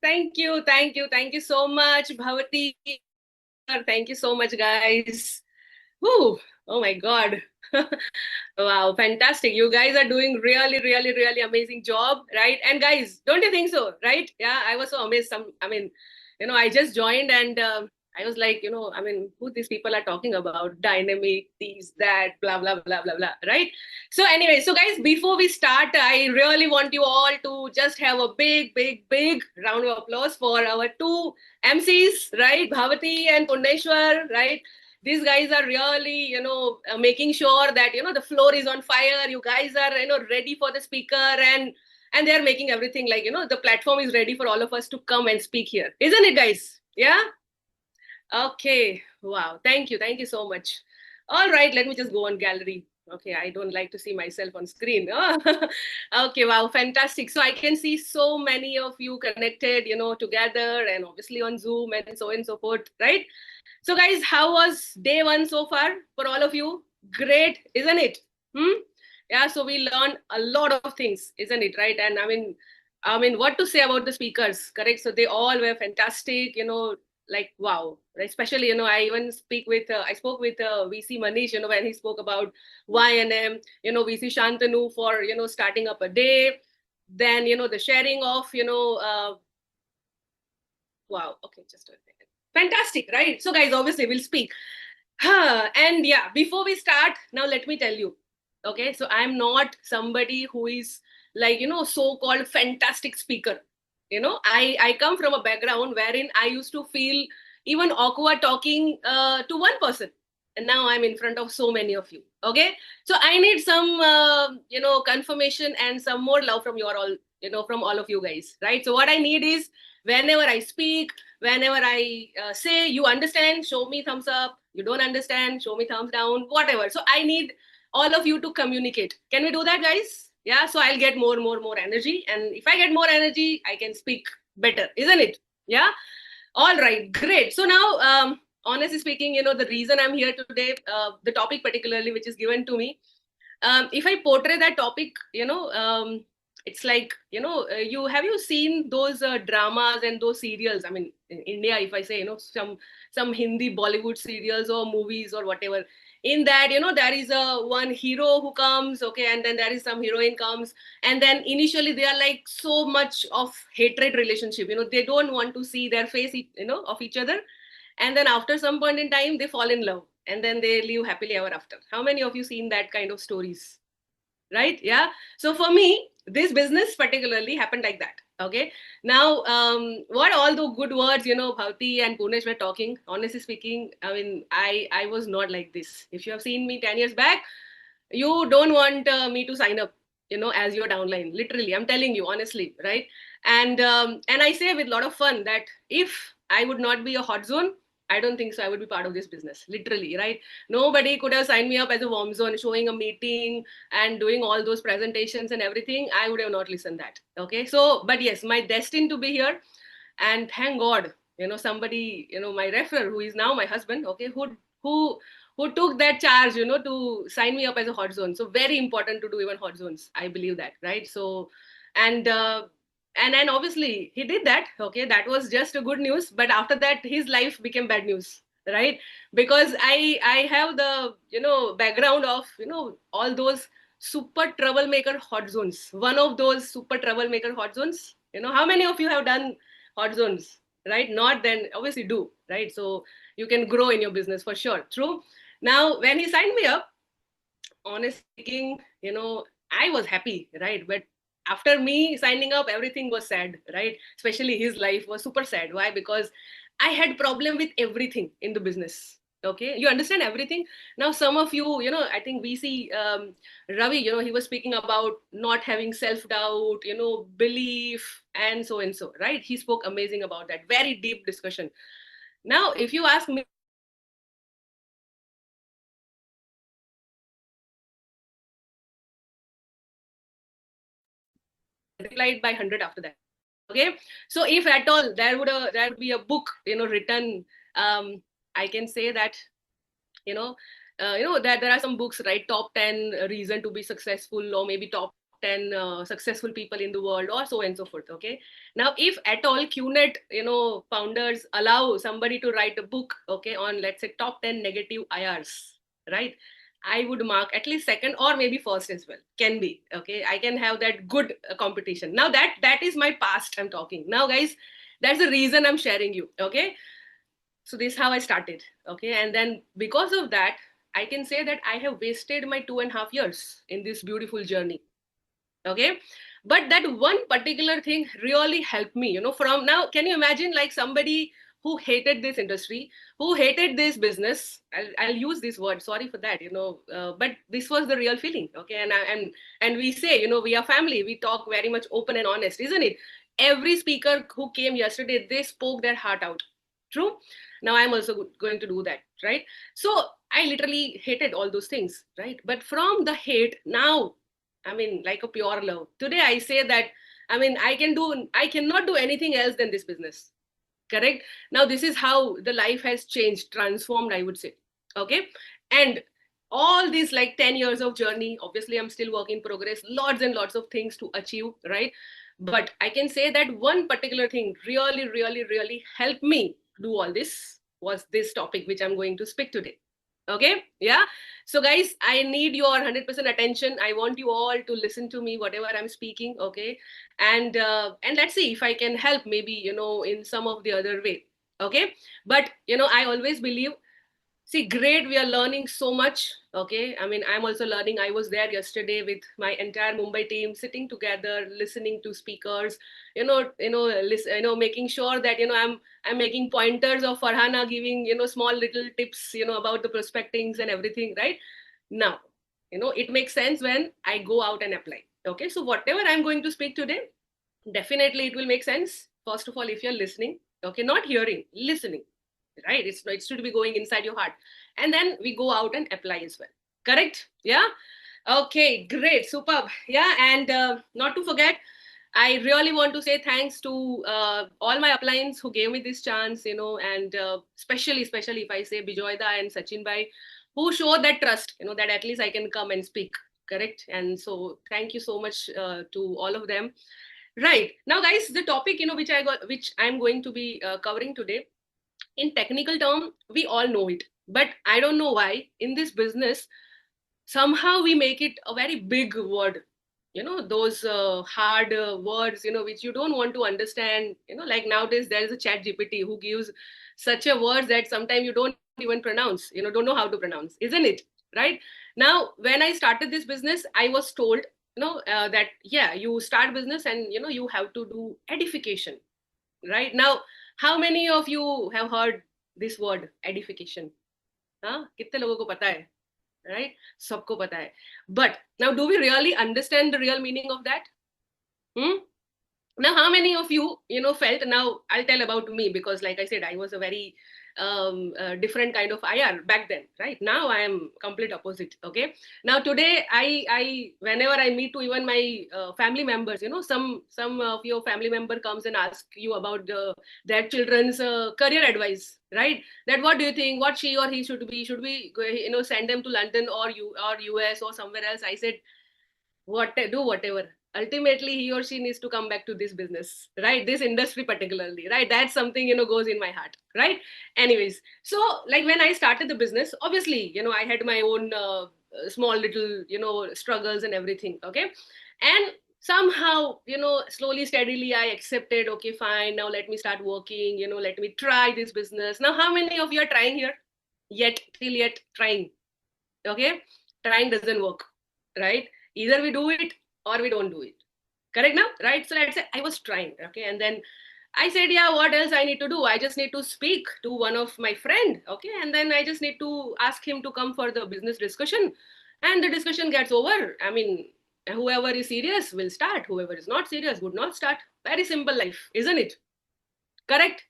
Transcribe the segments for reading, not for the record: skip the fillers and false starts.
Thank you. Thank you. Thank you so much, Bhavati. Thank you so much, guys. Whew. Oh my God. Wow, fantastic. You guys are doing really, really, really amazing job, right? And guys, don't you think so, right? Yeah, I was so amazed. I just joined and I was like, who these people are talking about, dynamic, these, that, blah, blah, blah, blah, blah, right? So anyway, so guys, before we start, I really want you all to just have a big, big, big round of applause for our two MCs, right? Bhavati and Purneshwar, right? These guys are really making sure that the floor is on fire. You guys are ready for the speaker, and they're making everything like the platform is ready for all of us to come and speak here, isn't it, guys? Yeah. Okay. Wow, thank you so much. All right, let me just go on gallery. Okay, I don't like to see myself on screen. Okay, wow, fantastic. So I can see so many of you connected, together, and obviously on Zoom and so on and so forth, right? So, guys, how was day one so far for all of you? Great, isn't it? Hmm? Yeah. So we learned a lot of things, isn't it? Right? And I mean, what to say about the speakers? Correct. So they all were fantastic. Like wow. Right? Especially, I even I spoke with VC Manish. When he spoke about YNM. VC Shantanu for starting up a day. Then the sharing of wow. Okay, just a second. Fantastic, right? So, guys, obviously, we'll speak. And yeah, before we start, now let me tell you. Okay, so I'm not somebody who is like, so-called fantastic speaker. I come from a background wherein I used to feel even awkward talking to one person. And now I'm in front of so many of you. Okay, so I need some, confirmation and some more love from your all, from all of you guys, right? So what I need is whenever I speak, whenever I say you understand, show me thumbs up. You don't understand, show me thumbs down, whatever. So I need all of you to communicate. Can we do that, guys? Yeah. So I'll get more energy. And if I get more energy, I can speak better, isn't it? Yeah. All right. Great. So now, honestly speaking, the reason I'm here today, the topic particularly, which is given to me, if I portray that topic, it's like you have you seen those dramas and those serials? I mean, in India, if I say some Hindi Bollywood serials or movies or whatever, in that there is a one hero who comes, okay, and then there is some heroine comes, and then initially they are like so much of hatred relationship. They don't want to see their face, of each other, and then after some point in time they fall in love and then they live happily ever after. How many of you seen that kind of stories? Right? Yeah. So for me, this business particularly happened like that. Okay. Now, what all the good words, Bhavti and Punesh were talking, honestly speaking, I mean, I was not like this. If you have seen me 10 years back, you don't want me to sign up, as your downline. Literally, I'm telling you honestly, right? And I say with a lot of fun that if I would not be a hot zone, I don't think so. I would be part of this business, literally, right? Nobody could have signed me up as a warm zone, showing a meeting and doing all those presentations and everything. I would have not listened that. Okay. So, but yes, my destined to be here. And thank God, somebody, my referral, who is now my husband, okay, who who took that charge, to sign me up as a hot zone. So very important to do even hot zones. I believe that, right? So, and and obviously he did that. Okay, that was just a good news. But after that, his life became bad news, right? Because I have the background of all those super troublemaker hot zones. One of those super troublemaker hot zones. How many of you have done hot zones? Right? Not then obviously do, right? So you can grow in your business for sure. True. Now, when he signed me up, honestly speaking, I was happy, right? But after me signing up, everything was sad, right? Especially his life was super sad. Why? Because I had problem with everything in the business. Okay, you understand everything. Now, some of you, I think we see Ravi, he was speaking about not having self doubt, belief, and so, right? He spoke amazing about that. Very deep discussion. Now, if you ask me, multiplied by 100 after that. Okay, so if at all there would be a book written, I can say that that there are some books, right? Top 10 reason to be successful, or maybe top 10 successful people in the world, or so and so forth. Okay. Now, if at all QNet, founders allow somebody to write a book, okay, on, let's say, top 10 negative IRs, right? I would mark at least second or maybe first as well. Can be. Okay. I can have that good competition. Now that is my past I'm talking. Now, guys, that's the reason I'm sharing you. Okay. So this is how I started. Okay. And then because of that, I can say that I have wasted my 2.5 years in this beautiful journey. Okay. But that one particular thing really helped me, from now, can you imagine like somebody who hated this industry, who hated this business? I'll use this word, sorry for that, but this was the real feeling. Okay. And we say, we are family, we talk very much open and honest, isn't it? Every speaker who came yesterday, they spoke their heart out. True. Now I'm also going to do that, right? So I literally hated all those things, right? But from the hate, now, I mean, like a pure love. Today I say that, I mean, I cannot do anything else than this business. Correct? Now, this is how the life has changed, transformed, I would say. Okay. And all these like 10 years of journey, obviously I'm still work in progress, lots and lots of things to achieve, right? But I can say that one particular thing really, really, really helped me do all this was this topic, which I'm going to speak today. Okay. Yeah. So guys, I need your 100% attention. I want you all to listen to me, whatever I'm speaking. Okay. And let's see if I can help maybe, in some of the other way. Okay. But, I always believe, see, great, we are learning so much. Okay. I mean, I'm also learning. I was there yesterday with my entire Mumbai team, sitting together, listening to speakers, making sure that, I'm making pointers of Farhana giving, small little tips, about the prospectings and everything, right? Now, it makes sense when I go out and apply. Okay. So whatever I'm going to speak today, definitely it will make sense. First of all, if you're listening, okay, not hearing, listening, right? It should be going inside your heart. And then we go out and apply as well. Correct? Yeah. Okay, great, superb. Yeah, and not to forget, I really want to say thanks to all my uplines who gave me this chance, and especially if I say Bijoyda and Sachin Bhai, who showed that trust, that at least I can come and speak. Correct. And so thank you so much to all of them. Right. Now, guys, the topic, which I'm going to be covering today, in technical term, we all know it. But I don't know why in this business, somehow we make it a very big word. Those hard words, which you don't want to understand. Like nowadays, there is a chat GPT who gives such a word that sometimes you don't even pronounce, don't know how to pronounce, isn't it? Right. Now, when I started this business, I was told, that, yeah, you start business and, you have to do edification. Right. Now, how many of you have heard this word edification? हाँ, कितने लोगों को पता है? Right? सबको पता है. But now, do we really understand the real meaning of that? Hmm? Now, how many of you, felt, now I'll tell about me, because like I said, I was a very different kind of IR back then, right? Now I am complete opposite. Okay. Now today, I whenever I meet to even my family members, some of your family member comes and ask you about their children's career advice, right? That what do you think? What she or he should be? Should we, send them to London or US or somewhere else? I said, do whatever. Ultimately, he or she needs to come back to this business, right? This industry particularly, right? That's something, goes in my heart, right? Anyways, so like when I started the business, obviously, I had my own small little, struggles and everything. Okay. And somehow, slowly, steadily, I accepted, okay, fine. Now let me start working, let me try this business. Now, how many of you are trying here? Till yet trying. Okay. Trying doesn't work, right? Either we do it or we don't do it. Correct now? Right? So let's say I was trying. Okay. And then I said, yeah, what else I need to do? I just need to speak to one of my friend. Okay. And then I just need to ask him to come for the business discussion. And the discussion gets over. I mean, whoever is serious will start. Whoever is not serious would not start. Very simple life, isn't it? Correct?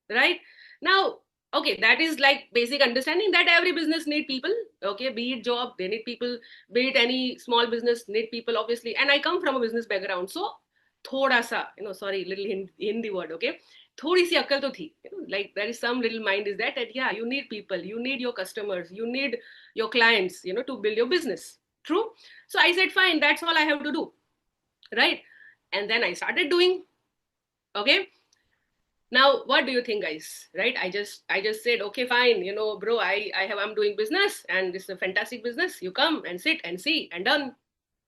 Right? Now, okay, that is like basic understanding that every business need people. Okay, be it job, they need people. Be it any small business, need people, obviously. And I come from a business background, so thoda sa, sorry, little Hindi word, okay, thodi si akal to thi, like there is some little mind is that yeah, you need people, you need your customers, you need your clients, to build your business. True. So I said, fine, that's all I have to do. right? And then I started doing. Okay. Now, what do you think, guys? Right? I just said, okay, fine. Bro, I'm doing business, and this is a fantastic business. You come and sit and see and done.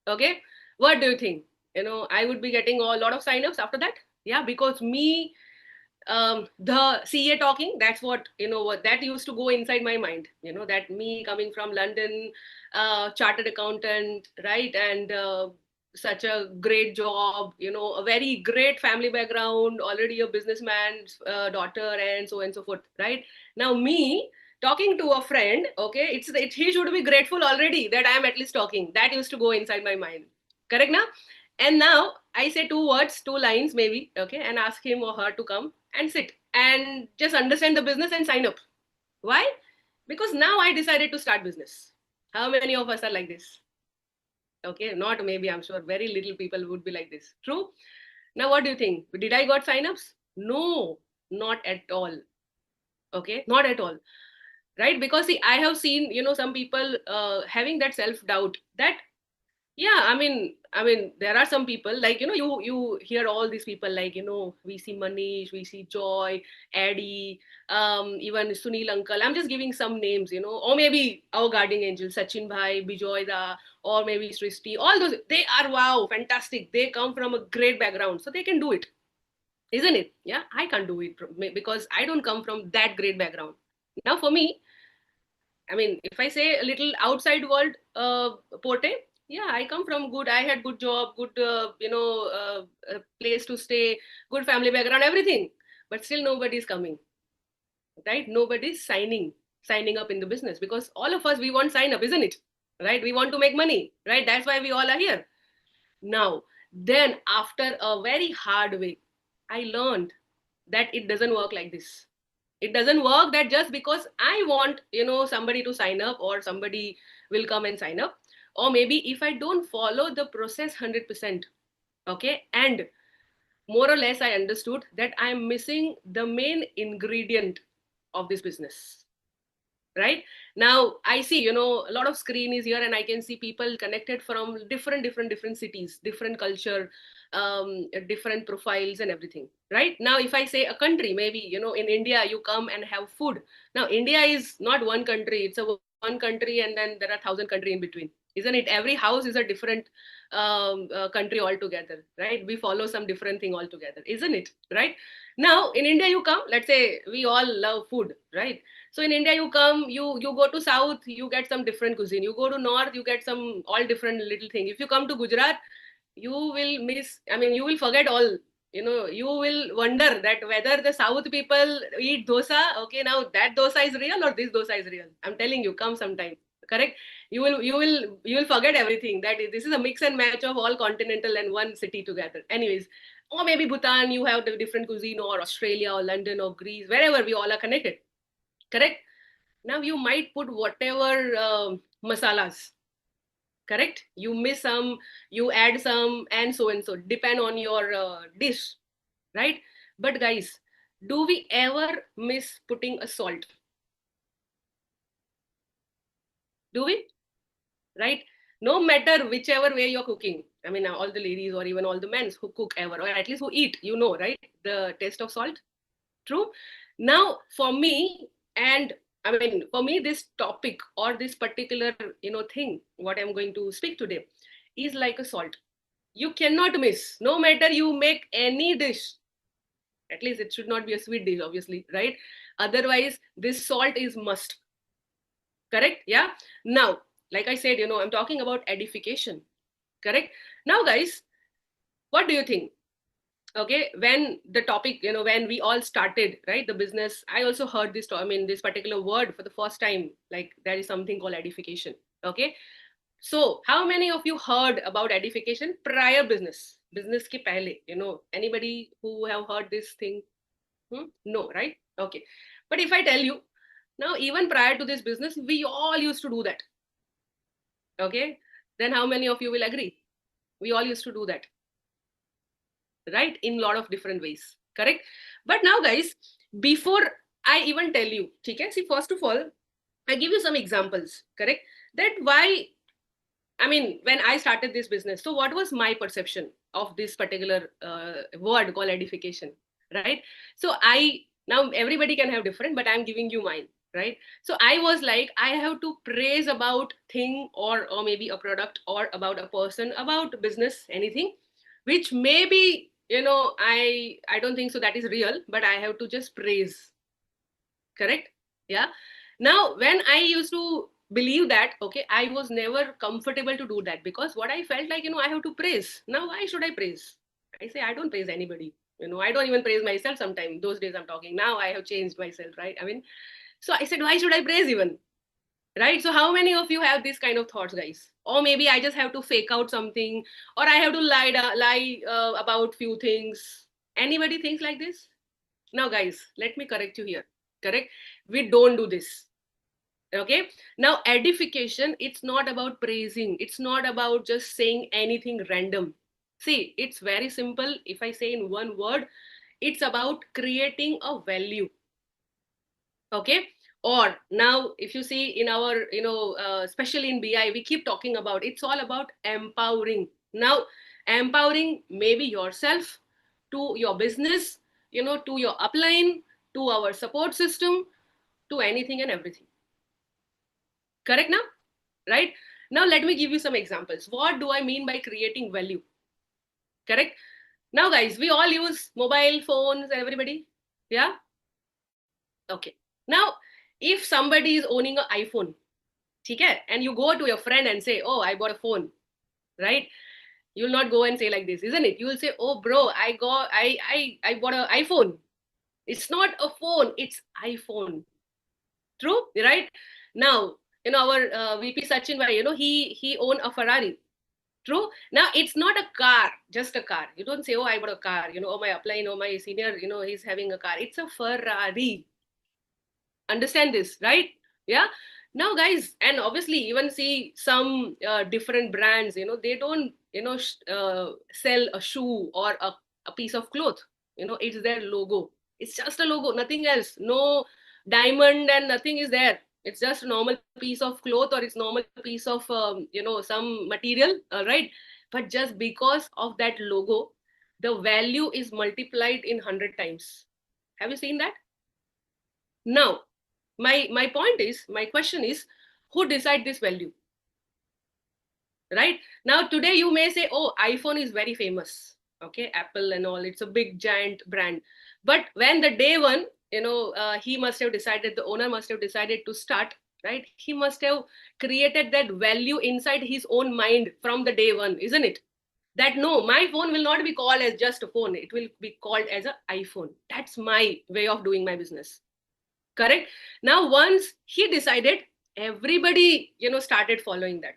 Okay. What do you think? I would be getting a lot of signups after that. Yeah, because me, the CA talking, that's what that used to go inside my mind. That me coming from London, chartered accountant, right? And such a great job, a very great family background, already a businessman's daughter, and so forth, right? Now, me talking to a friend, okay, he should be grateful already that I am at least talking. That used to go inside my mind. Correct now? And now I say two words, two lines maybe, okay, and ask him or her to come and sit and just understand the business and sign up. Why? Because now I decided to start business. How many of us are like this? Okay, not maybe, I'm sure very little people would be like this. True? Now, what do you think? Did I got signups? No, not at all. Okay, not at all. Right? Because see, I have seen, some people having that self doubt that yeah, I mean there are some people like you hear all these people like we see Manish, we see Joy, Eddie, even Sunil uncle. I'm just giving some names, or maybe our guardian angel Sachin bhai, Bijoy da, or maybe Srishti. All those, they are wow, fantastic. They come from a great background, so they can do it, isn't it? Yeah, I can't do it because I don't come from that great background. Now for me, I mean, if I say a little outside world porte, yeah, I come from good. I had good job, good place to stay, good family background, everything. But still, nobody's coming, right? Nobody's signing up in the business because all of us we want sign up, isn't it? Right? We want to make money, right? That's why we all are here. Now, then after a very hard way, I learned that it doesn't work like this. It doesn't work that just because I want somebody to sign up or somebody will come and sign up, or maybe if I don't follow the process 100%. Okay, and more or less I understood that I'm missing the main ingredient of this business. Right now I see a lot of screen is here and I can see people connected from different cities, different culture, different profiles and everything. Right now if I say a country, maybe in India you come and have food. Now India is not one country, it's a one country and then there are 1,000 countries in between, isn't it? Every house is a different country altogether, right? We follow some different thing altogether, isn't it? Right now in India you come, let's say we all love food, right? So in India, you come, you go to south, you get some different cuisine. You go to north, you get some all different little thing. If you come to Gujarat, you will miss. I mean, you will forget all. You will wonder that whether the south people eat dosa. Okay, now that dosa is real or this dosa is real. I'm telling you, come sometime. Correct. You will forget everything. That this is a mix and match of all continental and one city together. Anyways, or maybe Bhutan, you have the different cuisine, or Australia, or London, or Greece, wherever we all are connected. Correct. Now you might put whatever masalas, correct? You miss some, you add some, and so, depend on your dish, right? But guys, do we ever miss putting a salt? Do we? Right? No matter whichever way you're cooking. I mean, all the ladies or even all the men who cook ever, or at least who eat, right? The taste of salt. True. Now, for me, and I mean, for me, this topic or this particular, thing, what I'm going to speak today, is like a salt. You cannot miss, no matter you make any dish. At least it should not be a sweet dish, obviously, right? Otherwise, this salt is must. Correct? Yeah. Now, like I said, I'm talking about edification. Correct? Now, guys, what do you think? Okay, when the topic, when we all started, right, the business, I also heard this, this particular word for the first time, like there is something called edification. Okay, so how many of you heard about edification prior business ke pehle? Anybody who have heard this thing? No, right? Okay, but if I tell you now, even prior to this business, we all used to do that. Okay, then how many of you will agree? We all used to do that, right? In a lot of different ways, correct? But now, guys, before I even tell you, okay, see, first of all, I give you some examples, correct? That why I mean, when I started this business, so what was my perception of this particular word called edification, right? So now everybody can have different, but I'm giving you mine, right? So I was like, I have to praise about thing or maybe a product or about a person, about business, anything, which maybe, I don't think so that is real, but I have to just praise, correct? Yeah. Now when I used to believe that, okay, I was never comfortable to do that, because what I felt like, I have to praise. Now why should I praise? I say I don't praise anybody. I don't even praise myself sometimes. Those days I'm talking, now I have changed myself, right? I mean, so I said, why should I praise even, right? So how many of you have this kind of thoughts, guys? Or maybe I just have to fake out something, or I have to lie about few things. Anybody thinks like this? Now guys, let me correct you here. Correct, we don't do this. Okay, now edification, it's not about praising, it's not about just saying anything random. See, it's very simple. If I say in one word, it's about creating a value. Okay, or now if you see in our, especially in BI, we keep talking about, it's all about empowering. Now empowering maybe yourself, to your business, to your upline, to our support system, to anything and everything. Correct now? Right? Now let me give you some examples. What do I mean by creating value? Correct? Now guys, we all use mobile phones, everybody. Yeah? Okay. Now, if somebody is owning an iPhone, okay, and you go to your friend and say, oh, I bought a phone, right? You'll not go and say like this, isn't it? You'll say, oh bro, I bought an iPhone. It's not a phone, it's iPhone. True, right? Now, our VP Sachin Bhai, he owned a Ferrari. True. Now it's not a car, just a car. You don't say, oh, I bought a car, oh, my upline, oh, my senior, he's having a car. It's a Ferrari. Understand this, right? Yeah. Now guys, and obviously even see some different brands, they don't, sell a shoe or a piece of cloth. It's their logo. It's just a logo, nothing else. No diamond and nothing is there. It's just a normal piece of cloth, or it's normal piece of some material, right? But just because of that logo, the value is multiplied in 100 times. Have you seen that? Now my point is, my question is, who decide this value? Right? Now today you may say, oh, iPhone is very famous, okay, Apple and all, it's a big giant brand. But when the day one, he must have decided, the owner must have decided to start, right? He must have created that value inside his own mind from the day one, isn't it? That no, my phone will not be called as just a phone, it will be called as an iPhone. That's my way of doing my business. Correct? Now once he decided, everybody started following that.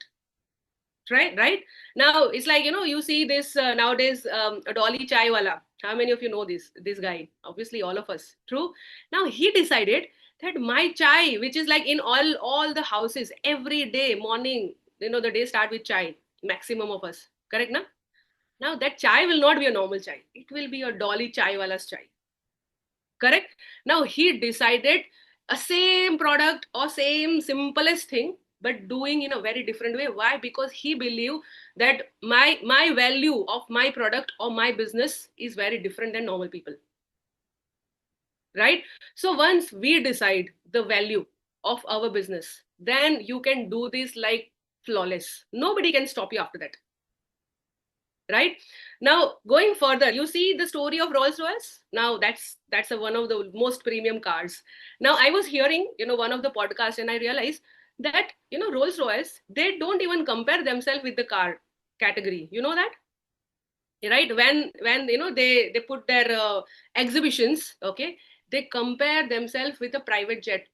Right now it's like, you see this nowadays, a Dolly chai wala. How many of you know this guy? Obviously all of us. True. Now he decided that my chai, which is like in all the houses every day morning, the day start with chai, maximum of us. Correct? Now that chai will not be a normal chai, it will be a Dolly chai wala's chai. Correct? Now he decided a same product or same simplest thing, but doing in a very different way. Why? Because he believed that my value of my product or my business is very different than normal people. Right? So once we decide the value of our business, then you can do this like flawless. Nobody can stop you after that. Right? Now going further, you see the story of Rolls Royce. Now that's one of the most premium cars. Now I was hearing one of the podcasts, and I realized that Rolls Royce, they don't even compare themselves with the car category. You know that? Right? When they put their exhibitions, okay, they compare themselves with a private jet.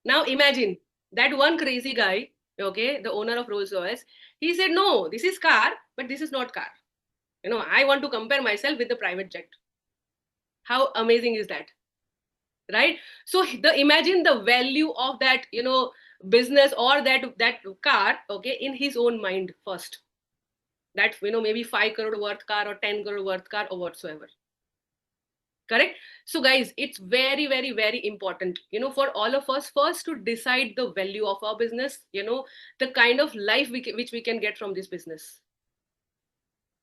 Now imagine that one crazy guy, okay, the owner of Rolls Royce, he said, no, this is car, but this is not car. I want to compare myself with the private jet. How amazing is that? Right? So imagine the value of that, business or that car, okay, in his own mind first. That, maybe 5 crore worth car or 10 crore worth car or whatsoever. Correct? So guys, it's very, very, very important, for all of us first to decide the value of our business, the kind of life which we can get from this business.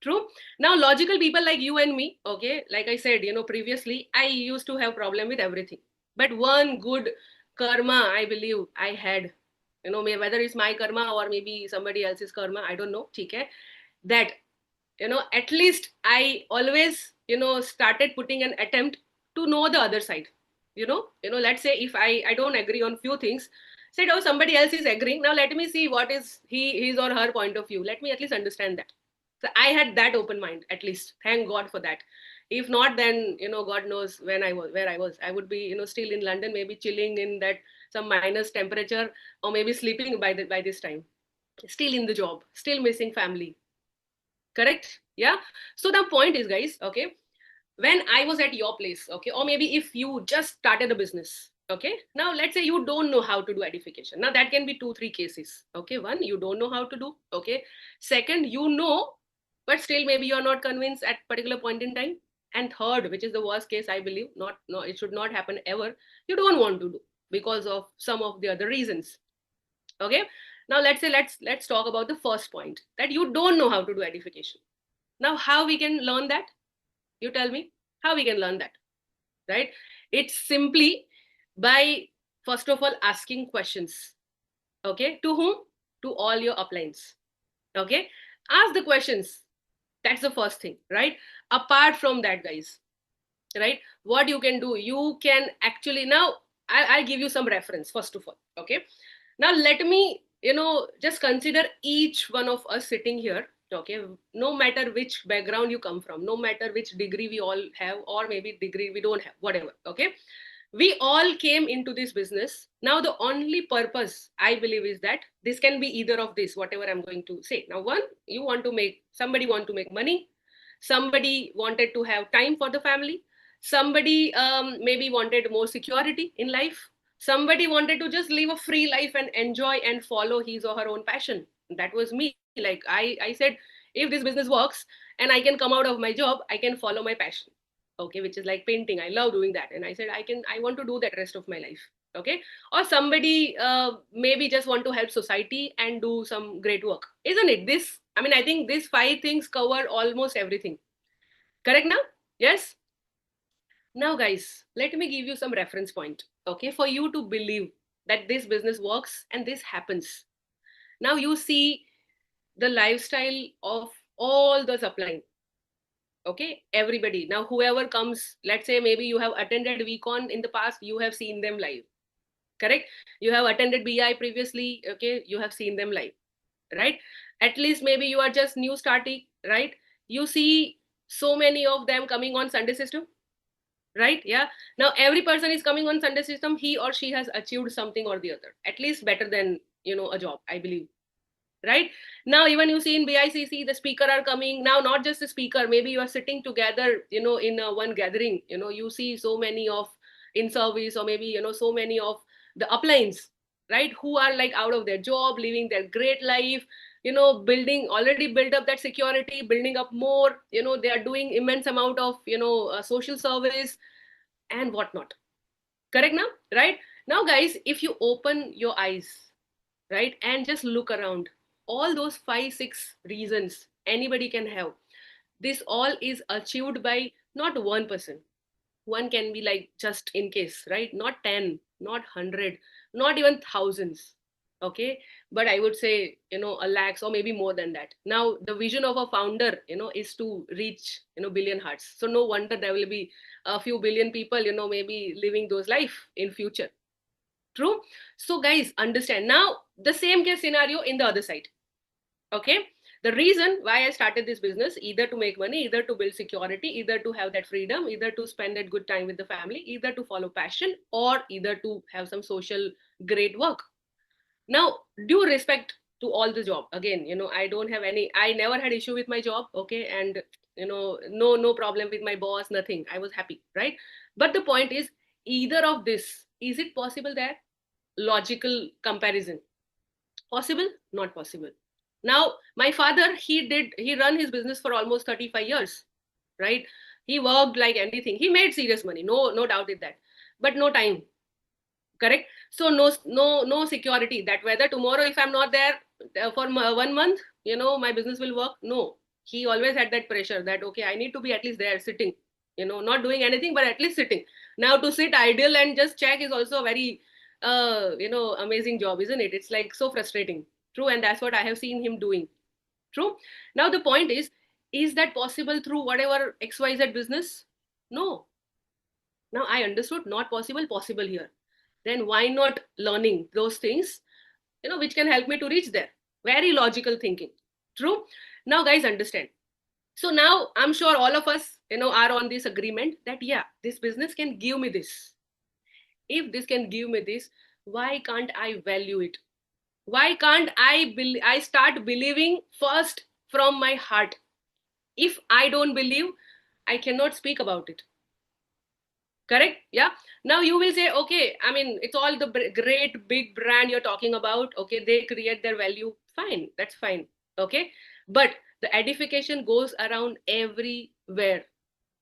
True. Now, logical people like you and me, okay, like I said, previously, I used to have problem with everything. But one good karma, I believe I had, whether it's my karma or maybe somebody else's karma, I don't know, okay, that, at least I always, started putting an attempt to know the other side. Let's say if I don't agree on few things, said, oh, somebody else is agreeing. Now let me see what is his or her point of view. Let me at least understand that. So I had that open mind, at least. Thank God for that. If not, then God knows where I was. I would be still in London, maybe chilling in that some minus temperature, or maybe sleeping by this time. Still in the job, still missing family. Correct? Yeah. So the point is, guys, okay, when I was at your place, okay, or maybe if you just started a business, okay, now let's say you don't know how to do edification. Now that can be two, three cases. Okay, one, you don't know how to do. Okay, second, but still maybe you're not convinced at particular point in time. And third, which is the worst case, I believe, not no, it should not happen ever. You don't want to do because of some of the other reasons. Okay, now let's say let's talk about the first point, that you don't know how to do edification. Now how we can learn that? You tell me how we can learn that, right? It's simply by, first of all, asking questions. Okay, to whom? To all your uplines. Okay, ask the questions. That's the first thing, right? Apart from that, guys, right, what you can do, you can actually, now I'll give you some reference first of all. Okay, now let me just consider each one of us sitting here. Okay, no matter which background you come from, no matter which degree we all have, or maybe degree we don't have, whatever. Okay, we all came into this business. Now the only purpose, I believe, is that this can be either of this, whatever I'm going to say. Now, one, somebody want to make money, somebody wanted to have time for the family, somebody maybe wanted more security in life, somebody wanted to just live a free life and enjoy and follow his or her own passion. That was me. Like I said, if this business works and I can come out of my job, I can follow my passion. Okay, which is like painting. I love doing that, and I said I want to do that rest of my life. Okay, or somebody maybe just want to help society and do some great work, isn't it? This, I mean, I think these five things cover almost everything. Correct now? Yes. Now, guys, let me give you some reference point, okay, for you to believe that this business works and this happens. Now you see the lifestyle of all the supplying. Okay, everybody. Now, whoever comes, let's say maybe you have attended VCon in the past, you have seen them live. Correct? You have attended BI previously. Okay, you have seen them live, right? At least maybe you are just new starting, right? You see so many of them coming on Sunday system, right? Yeah, now every person is coming on Sunday system, he or she has achieved something or the other, at least better than a job, I believe. Right now, even you see in BICC, the speaker are coming now, not just the speaker, maybe you are sitting together in one gathering, you see so many of in service, or maybe so many of the uplines, right, who are like out of their job, living their great life, building, already build up that security, building up more, they are doing immense amount of social service and whatnot. Correct now? Right now, guys, if you open your eyes, right, and just look around, all those five six reasons anybody can have, this all is achieved by not one person. One can be like, just in case, right, not 10, not 100, not even thousands. Okay, but I would say a lakhs or maybe more than that. Now the vision of a founder is to reach billion hearts, so no wonder there will be a few billion people maybe living those life in future. True. So guys, understand now the same case scenario in the other side. Okay, the reason why I started this business, either to make money, either to build security, either to have that freedom, either to spend that good time with the family, either to follow passion, or either to have some social great work. Now, due respect to all the job, again, I don't have any, I never had issue with my job. Okay, and no problem with my boss, nothing, I was happy, right? But the point is, either of this, is it possible there? Logical comparison, possible, not possible. Now my father, he run his business for almost 35 years, right? He worked like anything. He made serious money. No doubt in that. But no time. Correct. So no security that whether tomorrow if I'm not there for 1 month, my business will work. No, he always had that pressure that okay, I need to be at least there sitting, not doing anything but at least sitting. Now to sit idle and just check is also a very amazing job, isn't it? It's like so frustrating. True. And that's what I have seen him doing. True. Now the point is that possible through whatever XYZ business? No. Now I understood not possible here. Then why not learning those things, which can help me to reach there? Very logical thinking. True. Now, guys, understand. So now I'm sure all of us, are on this agreement that, yeah, this business can give me this. If this can give me this, why can't I value it? Why can't I start believing first from my heart? If I don't believe, I cannot speak about it. Correct. Yeah. Now you will say, okay, I mean, it's all the great big brand you're talking about. Okay, they create their value. Fine, that's fine. Okay, but the edification goes around everywhere.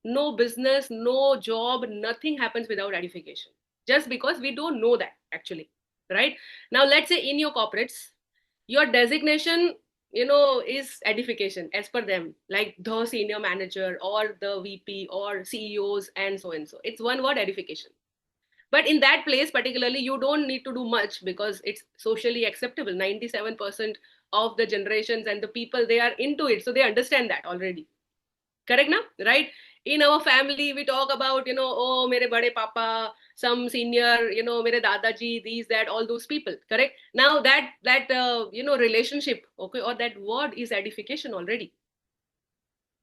No business, no job, nothing happens without edification. Just because we don't know that actually, right? Now let's say in your corporates, your designation, is edification as per them, like the senior manager or the VP or CEOs and so and so. It's one word, edification. But in that place particularly, you don't need to do much because it's socially acceptable. 97% of the generations and the people, they are into it, so they understand that already. Correct now, right? In our family we talk about, oh mere bade papa, some senior, mere dadaji, these, that, all those people. Correct. Now that relationship, okay, or that word is edification already.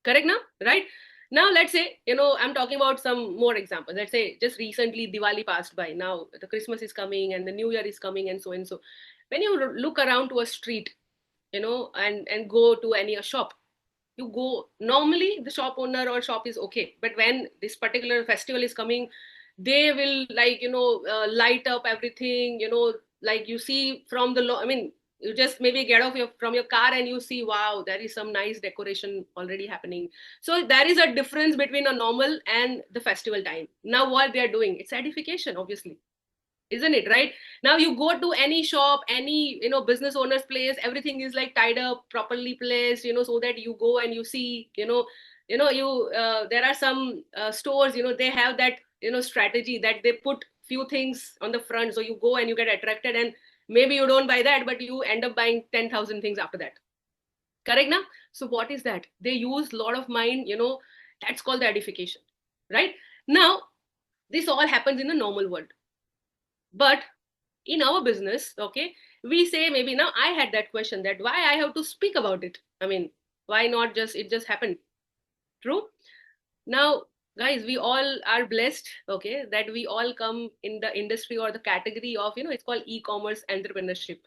Correct now, right? Now let's say, I'm talking about some more examples. Let's say just recently Diwali passed by. Now the Christmas is coming and the New Year is coming and so and so. When you look around to a street, and go to any shop, you go, normally the shop owner or shop is okay, but when this particular festival is coming, they will like, light up everything, like you see from the I mean, you just maybe get off from your car and you see, wow, there is some nice decoration already happening. So there is a difference between a normal and the festival time. Now what they are doing, it's edification, obviously, isn't it? Right. Now you go to any shop, any, business owner's place, everything is like tied up, properly placed, so that you go and you see, you there are some stores, they have that, strategy that they put few things on the front, so you go and you get attracted, and maybe you don't buy that, but you end up buying 10,000 things after that. Correct now? So what is that? They use a lot of mind, that's called the edification. Right. Now this all happens in the normal world. But in our business, okay, we say, maybe now I had that question, that why I have to speak about it. I mean, why not just, it just happened. True. Now, guys, we all are blessed, okay, that we all come in the industry or the category of, it's called e-commerce entrepreneurship.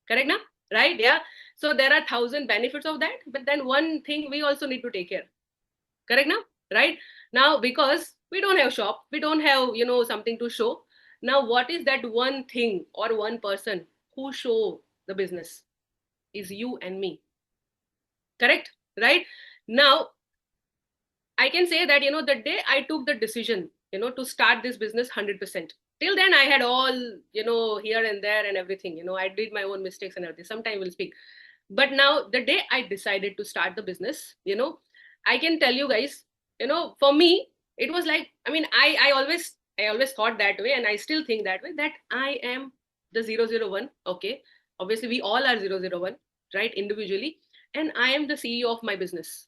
Correct now? Right? Yeah. So there are 1,000 benefits of that, but then one thing we also need to take care. Correct now? Right? Now, because we don't have shop, we don't have, something to show. Now, what is that one thing or one person who show the business? Is you and me. Correct? Right? Now, I can say that, the day I took the decision, to start this business 100%. Till then, I had all, here and there and everything. I did my own mistakes and everything. Sometime we'll speak. But now, the day I decided to start the business, I can tell you guys, for me, it was like, I mean, I always thought that way, and I still think that way, that I am the 001. Okay. Obviously, we all are 001, right? Individually. And I am the CEO of my business.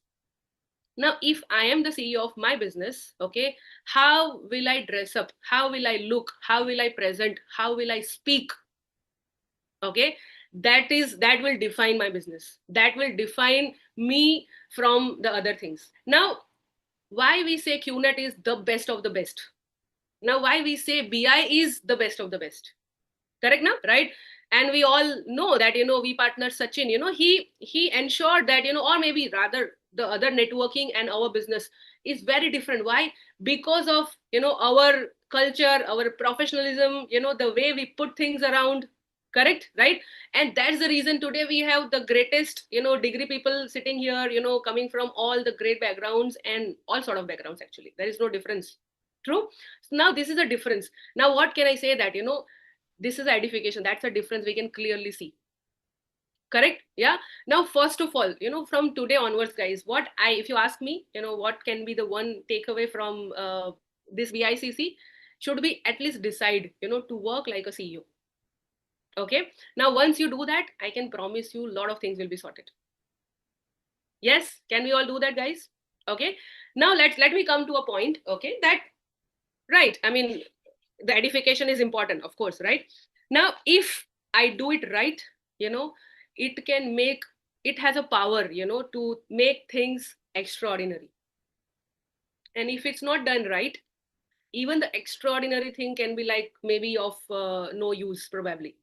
Now, if I am the CEO of my business, okay, how will I dress up? How will I look? How will I present? How will I speak? Okay. That will define my business. That will define me from the other things. Now, why we say QNet is the best of the best? Now, why we say BI is the best of the best? Correct now, right? And we all know that, we partner Sachin, he ensured that, or maybe rather the other networking and our business is very different. Why? Because of, our culture, our professionalism, the way we put things around. Correct, right? And that's the reason today we have the greatest, degree people sitting here, coming from all the great backgrounds and all sort of backgrounds. Actually, there is no difference. True. So now this is a difference. Now what can I say that, this is edification. That's a difference we can clearly see. Correct. Yeah. Now first of all, from today onwards, guys, if you ask me, what can be the one takeaway from this BICC, should be at least decide, to work like a CEO. Okay. Now once you do that, I can promise you a lot of things will be sorted. Yes, can we all do that, guys? Okay. Now let me come to a point, okay, that, right, I mean, the edification is important, of course, right? Now if I do it right, you know it can make, it has a power, to make things extraordinary. And if it's not done right, even the extraordinary thing can be like maybe of no use probably.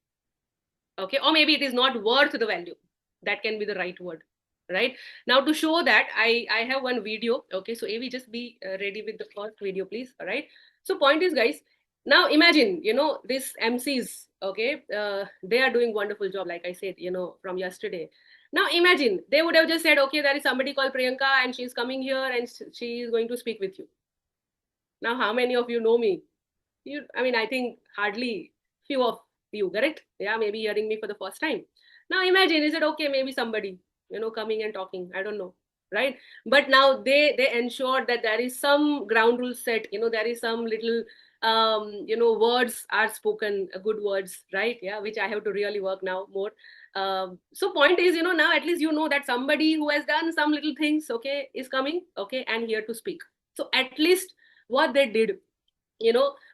Okay, or maybe it is not worth the value. That can be the right word. Right. Now to show that, I have one video. Okay, so Avi, just be ready with the first video, please. All right. So point is, guys, now imagine, this MCs, okay, they are doing wonderful job, like I said, from yesterday. Now imagine they would have just said, okay, there is somebody called Priyanka and she's coming here and she is going to speak with you. Now how many of you know me? I mean, I think hardly few of you, correct? Yeah, maybe hearing me for the first time. Now imagine, is it okay? Maybe somebody, coming and talking. I don't know, right? But now they ensure that there is some ground rules set. There is some little, words are spoken, good words, right? Yeah, which I have to really work now more. So point is, now at least that somebody who has done some little things, okay, is coming, okay, and here to speak. So at least what they did,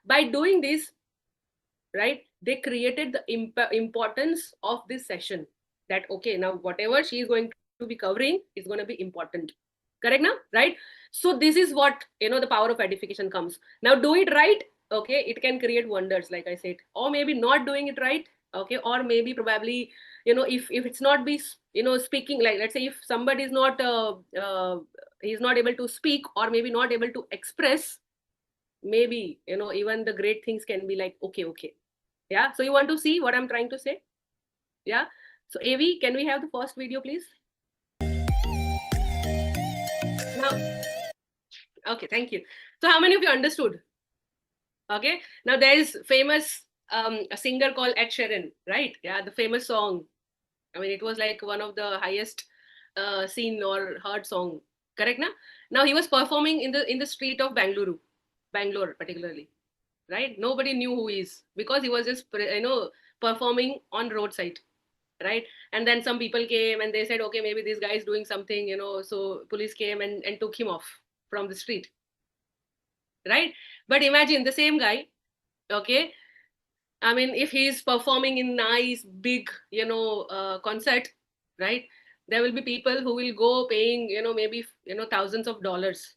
by doing this, right, they created the importance of this session, that okay, now whatever she is going to be covering is going to be important. Correct now, right? So this is what, the power of edification comes. Now do it right, okay, it can create wonders, like I said. Or maybe not doing it right, okay, or maybe probably, if it's not be, speaking, like let's say if somebody is not he's not able to speak, or maybe not able to express, maybe, even the great things can be like, okay. Yeah, so you want to see what I'm trying to say? Yeah. So Av, can we have the first video, please? Now, okay, thank you. So how many of you understood? Okay, now there is famous a singer called Ed Sheeran, right? Yeah, the famous song. I mean, it was like one of the highest seen or heard song. Correct na? Now he was performing in the street of Bangalore particularly, right? Nobody knew who he is, because he was just performing on roadside, right? And then some people came and they said, okay, maybe this guy is doing something, so police came and took him off from the street, right? But imagine the same guy, okay, I mean, if he's performing in nice big, concert, right, there will be people who will go paying, maybe, thousands of dollars,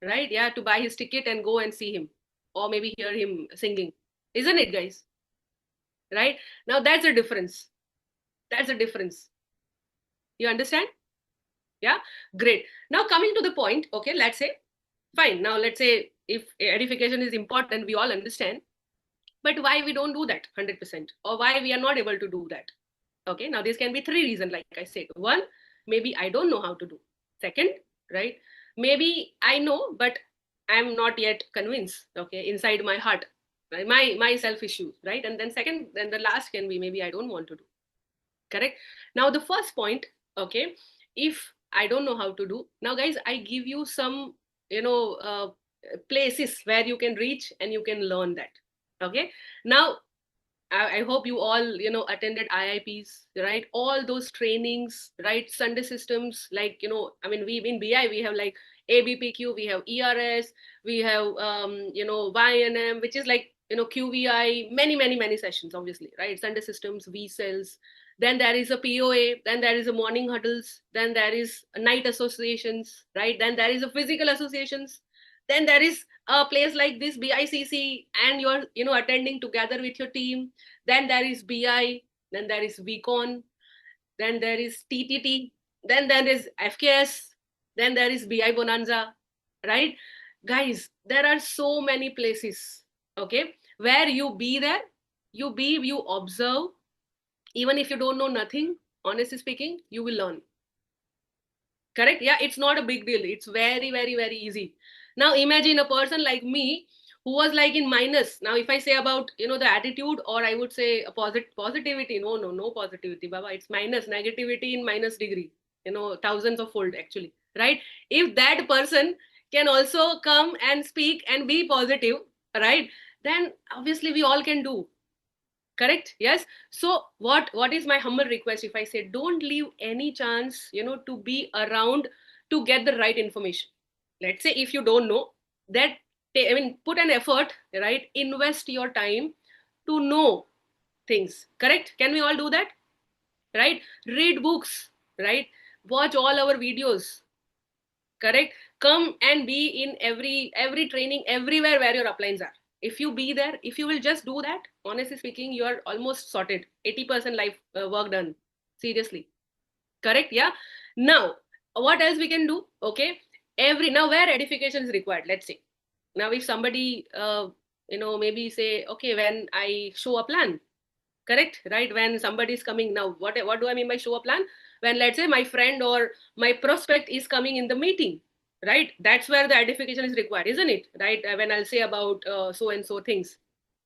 right? Yeah, to buy his ticket and go and see him, or maybe hear him singing. Isn't it, guys? Right? Now that's a difference. That's a difference. You understand? Yeah, great. Now coming to the point, okay, let's say, fine. Now let's say if edification is important, we all understand, but why we don't do that 100%, or why we are not able to do that? Okay, now this can be three reasons, like I said. One, maybe I don't know how to do. Second, right, maybe I know, but I'm not yet convinced, okay, inside my heart, right? My self issues, right? And then second, then the last can be maybe I don't want to do. Correct. Now the first point, okay, if I don't know how to do, now guys, I give you some, places where you can reach and you can learn that. Okay, now I hope you all, attended IIPs, right? All those trainings, right? Sunday systems, like, I mean, we in BI, we have like ABPQ, we have ERS, we have, YNM, which is like, QVI, many sessions, obviously, right? Sunday systems, V cells. Then there is a POA, then there is a morning huddles, then there is night associations, right? Then there is a physical associations. Then there is a place like this BICC, and you're, attending together with your team. Then there is BI, then there is VCon, then there is TTT, then there is FKS, then there is BI Bonanza, right? Guys, there are so many places, okay, where you be there, you observe, Even if you don't know nothing, honestly speaking, you will learn. Correct? Yeah, it's not a big deal. It's very, very, very easy. Now imagine a person like me who was like in minus. Now, if I say about, the attitude, or I would say a positivity, no positivity, Baba. It's minus, negativity in minus degree, thousands of fold actually, right? If that person can also come and speak and be positive, right? Then obviously we all can do. Correct? Yes. So what is my humble request? If I say, don't leave any chance, to be around to get the right information. Let's say if you don't know that, I mean, put an effort, right? Invest your time to know things. Correct? Can we all do that? Right? Read books, right? Watch all our videos. Correct? Come and be in every training everywhere where your uplines are. If you be there, if you will just do that, honestly speaking, you are almost sorted. 80% life work done. Seriously. Correct? Yeah. Now what else we can do? Okay, every now where edification is required, let's say. Now if somebody maybe say, okay, when I show a plan. Correct? Right? When somebody is coming, now what do I mean by show a plan? When, let's say, my friend or my prospect is coming in the meeting, right? That's where the edification is required, isn't it? Right? When I'll say about so and so things.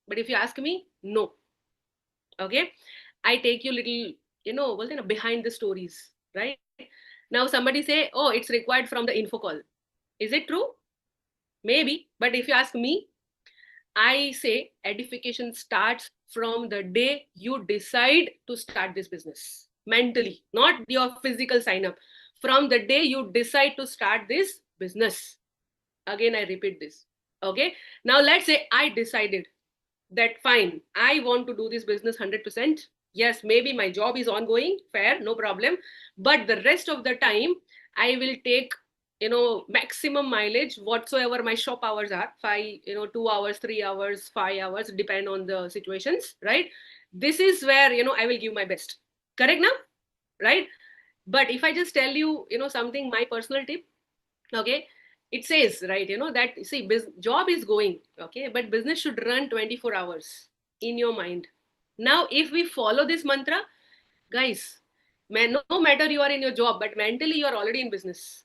But if you ask me, no. Okay, I take you little, behind the stories, right? Now somebody say, oh, it's required from the info call. Is it true? Maybe. But if you ask me, I say edification starts from the day you decide to start this business mentally, not your physical sign up. From the day you decide to start this business. Again, I repeat this. Okay. Now, let's say I decided that fine, I want to do this business 100%. Yes, maybe my job is ongoing, fair, no problem. But the rest of the time, I will take, maximum mileage whatsoever my shop hours are. 2 hours, 3 hours, 5 hours, depend on the situations, right? This is where, I will give my best. Correct now? Right? But if I just tell you, something, my personal tip, okay, it says, right, that, see, job is going, okay, but business should run 24 hours in your mind. Now if we follow this mantra, guys, no matter you are in your job, but mentally you are already in business.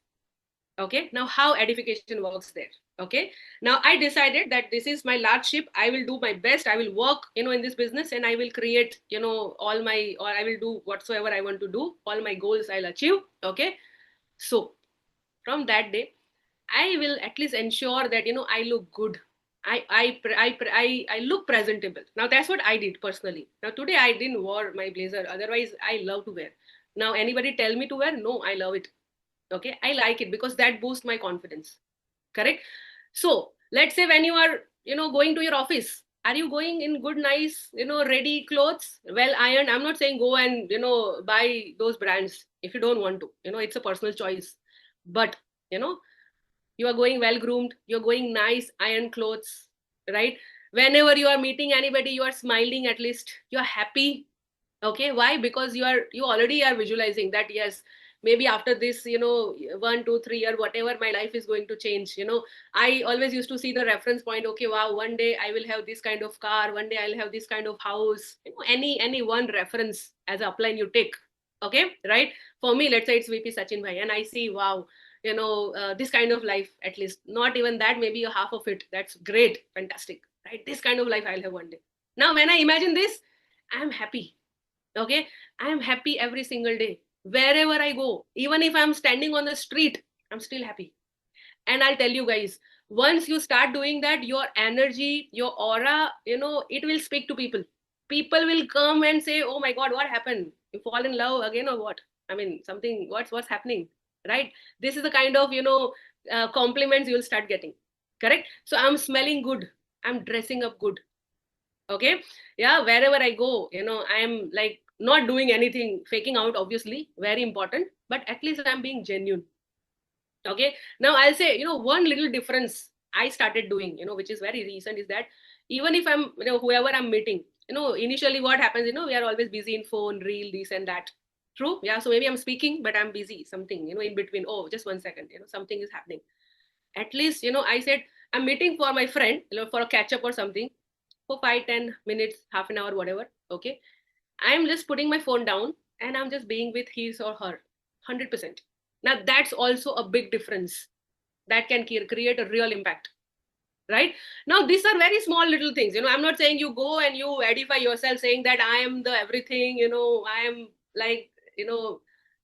Okay, now how edification works there? Okay, now I decided that this is my large ship, I will do my best, I will work, in this business, and I will create, all my, or I will do whatsoever I want to do, all my goals I'll achieve. Okay, so from that day I will at least ensure that, I look good. I look presentable. Now that's what I did personally. Now today I didn't wear my blazer. Otherwise, I love to wear. Now anybody tell me to wear? No, I love it. Okay, I like it because that boosts my confidence. Correct. So let's say when you are, going to your office, are you going in good, nice, ready clothes, well ironed? I'm not saying go and, buy those brands if you don't want to. It's a personal choice. But you know you are going well groomed, you're going nice iron clothes, right? Whenever you are meeting anybody, you are smiling, at least you're happy. Okay, why? Because you already are visualizing that, yes, maybe after this, 1 2 3 year, whatever, my life is going to change. I always used to see the reference point. Okay, wow, one day I will have this kind of car, one day I'll have this kind of house. Any one reference as a upline you take. Okay, right? For me, let's say it's VP Sachin Bhai, and I see, wow, this kind of life, at least not even that, maybe a half of it, that's great, fantastic, right? This kind of life I'll have one day. Now when I imagine this, I'm happy. Okay, I'm happy every single day wherever I go. Even if I'm standing on the street, I'm still happy. And I'll tell you guys, once you start doing that, your energy, your aura, it will speak to people. People will come and say, oh my god, what happened? You fall in love again or what? I mean, something, what's happening, right? This is the kind of, compliments you'll start getting. Correct. So I'm smelling good, I'm dressing up good. Okay, yeah, wherever I go, I am like not doing anything, faking out, obviously very important, but at least I'm being genuine. Okay, now I'll say, one little difference I started doing, which is very recent, is that even if I'm, whoever I'm meeting, initially what happens, we are always busy in phone, reel, this and that. True. Yeah, so maybe I'm speaking but I'm busy something, in between. Oh, just 1 second, something is happening. At least, I said I'm meeting for my friend, for a catch up or something, for 5 10 minutes, half an hour, whatever. Okay, I'm just putting my phone down and I'm just being with his or her 100%. Now, that's also a big difference that can create a real impact. Right now, these are very small little things. I'm not saying you go and you edify yourself saying that I am the everything. I am like,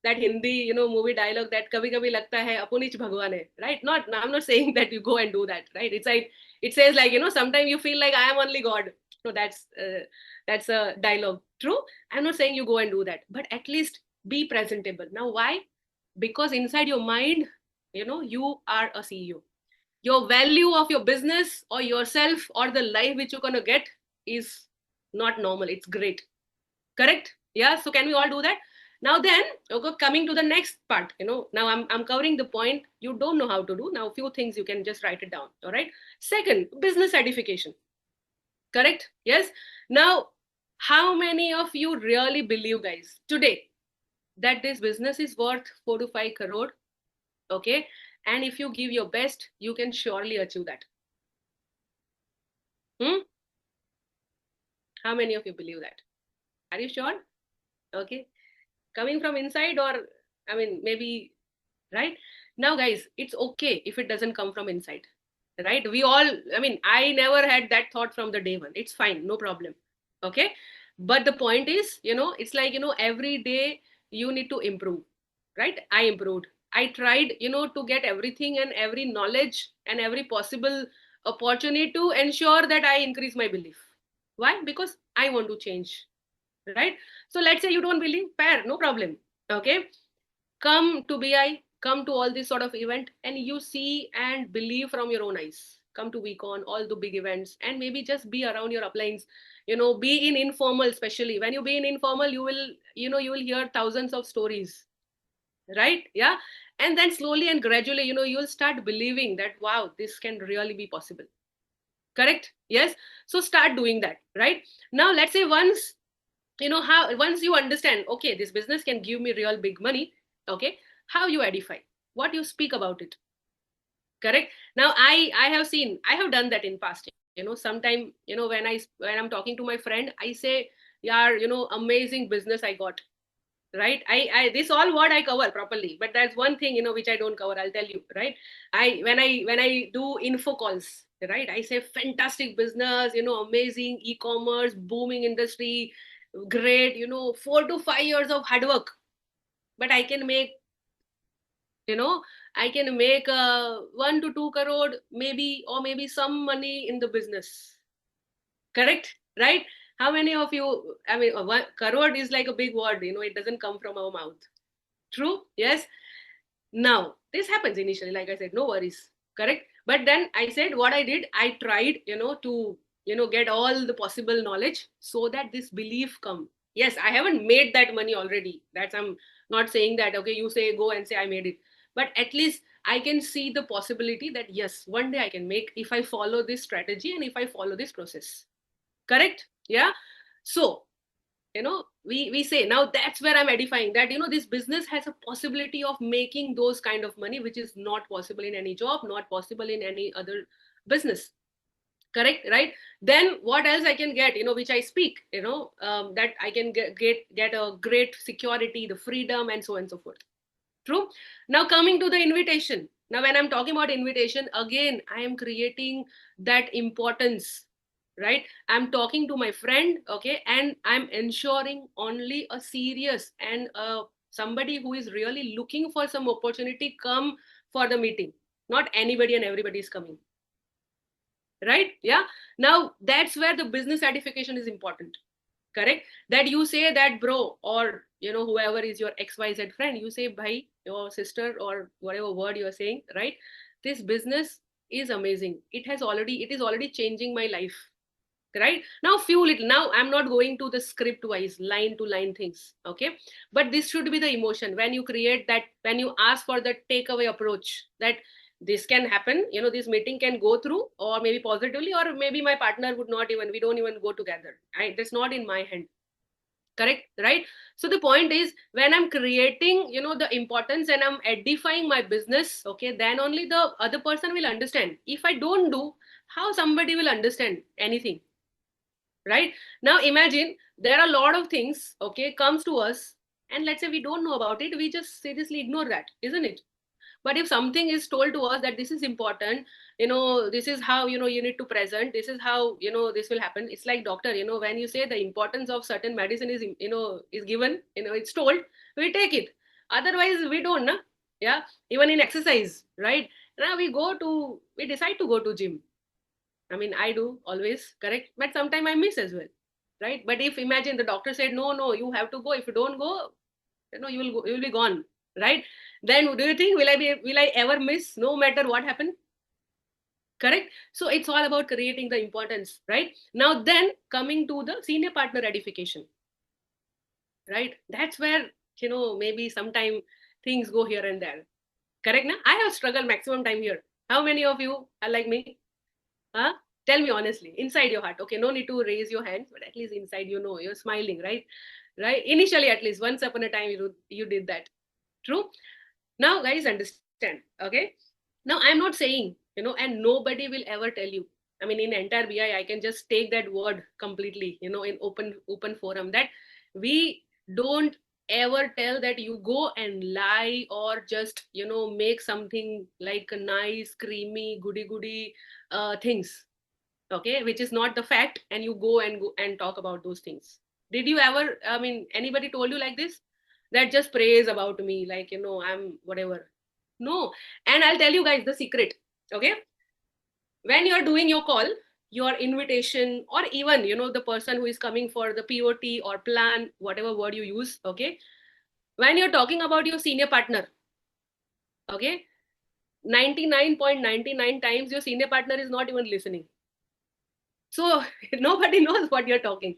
that Hindi, movie dialogue that kabhi kabhi lagta hai apunich bhagwan hai, right? Not, I'm not saying that you go and do that, right? It's like, it says like, sometimes you feel like I am only God. So that's a dialogue. True. I'm not saying you go and do that, but at least be presentable. Now, why? Because inside your mind, you are a CEO. Your value of your business or yourself or the life which you're going to get is not normal. It's great. Correct? Yeah. So can we all do that? Now then, okay, coming to the next part, now I'm covering the point you don't know how to do. Now, a few things you can just write it down. All right. Second, business edification. Correct? Yes. Now, how many of you really believe, guys, today that this business is worth 4 to 5 crore? Okay. And if you give your best, you can surely achieve that. Hmm? How many of you believe that? Are you sure? Okay. Coming from inside, or, I mean, maybe, right? Now, guys, it's okay if it doesn't come from inside, right? We all, I mean, I never had that thought from the day one. It's fine, no problem. Okay. But the point is, it's like, every day you need to improve, right? I improved. I tried, to get everything and every knowledge and every possible opportunity to ensure that I increase my belief. Why? Because I want to change, right? So let's say you don't believe, fair, no problem. Okay. Come to BI, come to all this sort of event, and you see and believe from your own eyes. Come to VCon, all the big events, and maybe just be around your uplines. Be in informal, especially when you be in informal, you will hear thousands of stories, right? Yeah. And then slowly and gradually, you'll start believing that, wow, this can really be possible. Correct? Yes. So start doing that, right? Now, let's say how once you understand, okay, this business can give me real big money. Okay. How you edify, what you speak about it. Correct. Now, I have done that in past. Sometime, when I'm talking to my friend, I say, yeah, amazing business I got. Right. I this all what I cover properly, but that's one thing, which I don't cover, I'll tell you. Right. When I do info calls, right, I say fantastic business, amazing e-commerce, booming industry, great, 4 to 5 years of hard work, but you know I can make 1 to 2 crore maybe, or maybe some money in the business. Correct? Right? How many of you, I mean, 1 crore is like a big word, it doesn't come from our mouth. True? Yes. Now, this happens initially, like I said, no worries. Correct? But then I said, what I did, I tried, to, get all the possible knowledge so that this belief come. Yes, I haven't made that money already. I'm not saying that, okay, you say, go and say I made it. But at least I can see the possibility that, yes, one day I can make if I follow this strategy and if I follow this process. Correct? Yeah. So, we say, now that's where I'm edifying that, this business has a possibility of making those kind of money, which is not possible in any job, not possible in any other business. Correct? Right? Then what else I can get, which I speak, that I can get a great security, the freedom, and so on and so forth. True. Now, coming to the invitation. Now, when I'm talking about invitation, again, I am creating that importance, right? I'm talking to my friend, okay, and I'm ensuring only a serious and somebody who is really looking for some opportunity come for the meeting. Not anybody and everybody is coming, right? Yeah. Now, that's where the business edification is important. Correct? That you say that, bro, or whoever is your XYZ friend, you say, bhai, your sister, or whatever word you're saying, right? This business is amazing. It is already changing my life. Right? Now, few little, now I'm not going to the script wise, line to line things. Okay. But this should be the emotion when you create that, when you ask for the takeaway approach, that this can happen, this meeting can go through, or maybe positively, or maybe my partner would not even, we don't even go together. That's not in my hand. Correct? Right? So the point is, when I'm creating, the importance and I'm edifying my business, okay, then only the other person will understand. If I don't do, how somebody will understand anything? right? Now imagine there are a lot of things, okay, comes to us, and let's say we don't know about it, we just seriously ignore that, isn't it? But if something is told to us that this is important, this is how, you need to present, this is how, this will happen. It's like doctor, when you say the importance of certain medicine is, is given, it's told, we take it. Otherwise we don't, na? Yeah. Even in exercise, right? Now we decide to go to gym. I mean, I do always, correct, but sometimes I miss as well, right? But if imagine the doctor said, no, no, you have to go. If you don't go, you will be gone, right? Then do you think will I ever miss no matter what happened? Correct. So it's all about creating the importance, right? Now then coming to the senior partner edification, right? That's where, maybe sometime things go here and there. Correct. Now I have struggled maximum time here. How many of you are like me? Huh? Tell me honestly, inside your heart. Okay, no need to raise your hands, but at least inside, you're smiling, right? Right. Initially, at least once upon a time, you did that. True. Now, guys, understand. Okay. Now, I'm not saying, and nobody will ever tell you. I mean, in entire BI, I can just take that word completely, in open forum, that we don't ever tell that you go and lie or just, make something like a nice, creamy, goody things, okay, which is not the fact, and you go and talk about those things. Did you ever, I mean, anybody told you like this, that just praise about me, like, I'm whatever? No. And I'll tell you guys the secret, okay? When you're doing your call, your invitation, or even, the person who is coming for the POT or plan, whatever word you use, okay, when you're talking about your senior partner, okay, 99.99 times your senior partner is not even listening. So nobody knows what you're talking.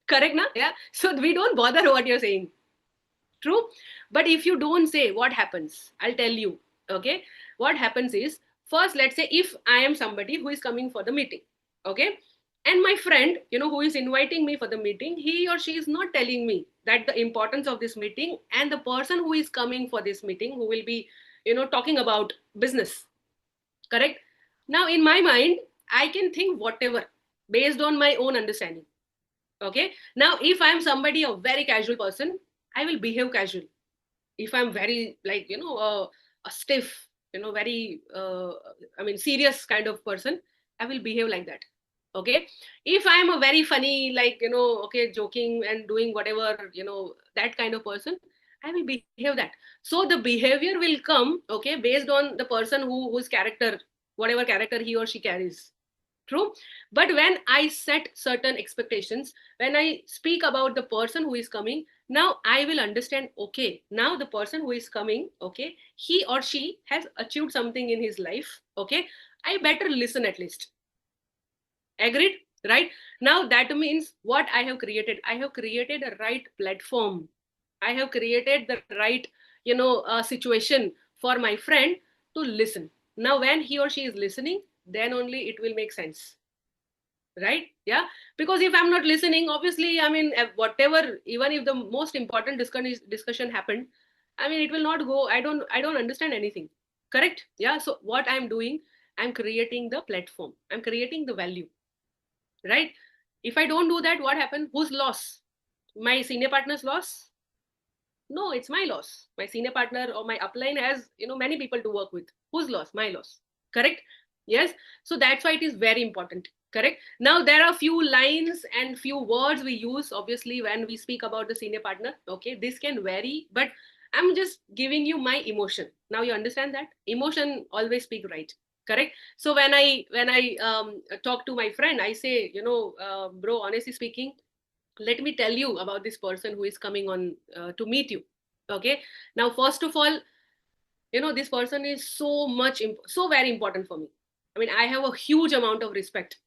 Correct, na? Yeah. So we don't bother what you're saying. True. But if you don't say, what happens? I'll tell you. Okay. What happens is, first, let's say if I am somebody who is coming for the meeting. Okay. And my friend, who is inviting me for the meeting, he or she is not telling me that the importance of this meeting, and the person who is coming for this meeting, who will be, talking about business. Correct. Now, in my mind, I can think whatever based on my own understanding. Okay. Now, if I'm somebody, a very casual person, I will behave casual. If I'm very, like, a stiff, very, I mean, serious kind of person, I will behave like that. Okay. If I'm a very funny, like, okay, joking and doing whatever, that kind of person, I will behave that. So the behavior will come, okay, based on the person whose character, whatever character he or she carries. True. But when I set certain expectations, when I speak about the person who is coming, now I will understand, okay, now the person who is coming, okay, he or she has achieved something in his life. Okay. I better listen at least. Agreed? Right? Now that means what I have created. I have created a right platform. I have created the right, situation for my friend to listen. Now, when he or she is listening, then only it will make sense, right? Yeah. Because if I'm not listening, obviously, I mean, whatever, even if the most important discussion happened, I mean, it will not go. I don't understand anything. Correct? Yeah. So what I'm doing, I'm creating the platform, I'm creating the value, right? If I don't do that, what happened? Whose loss? My senior partner's loss? No, it's my loss. My senior partner or my upline has, many people to work with. Whose loss? My loss. Correct? Yes. So that's why it is very important. Correct. Now there are few lines and few words we use, obviously, when we speak about the senior partner. Okay, this can vary, but I'm just giving you my emotion. Now you understand that emotion always speak right. Correct. So when I talk to my friend, I say, bro, honestly speaking, let me tell you about this person who is coming on to meet you. Okay. Now, first of all, this person is so very important for me. I mean, I have a huge amount of respect.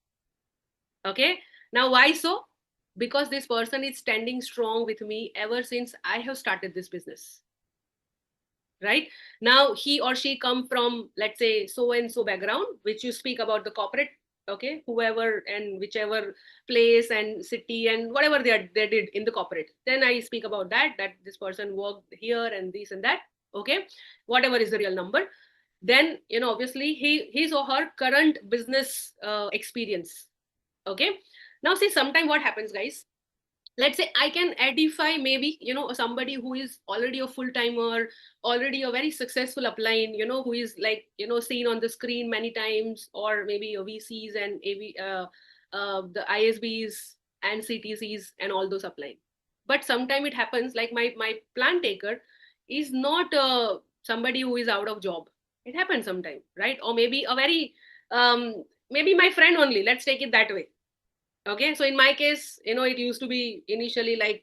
Okay. Now, why so? Because this person is standing strong with me ever since I have started this business. Right. Now he or she come from, let's say, so and so background, which you speak about the corporate, okay, whoever and whichever place and city and whatever they did in the corporate, then I speak about that this person worked here and this and that, okay, whatever is the real number. Then, obviously his or her current business experience. Okay. Now see, sometime what happens, guys, let's say I can edify maybe, somebody who is already a full-timer, already a very successful upline, who is like, seen on the screen many times, or maybe a VCs and the ISBs and CTCs and all those upline. But sometime it happens like my plan taker is not somebody who is out of job. It happens sometime, right? Or maybe a very maybe my friend only, let's take it that way. Okay, so in my case, it used to be initially like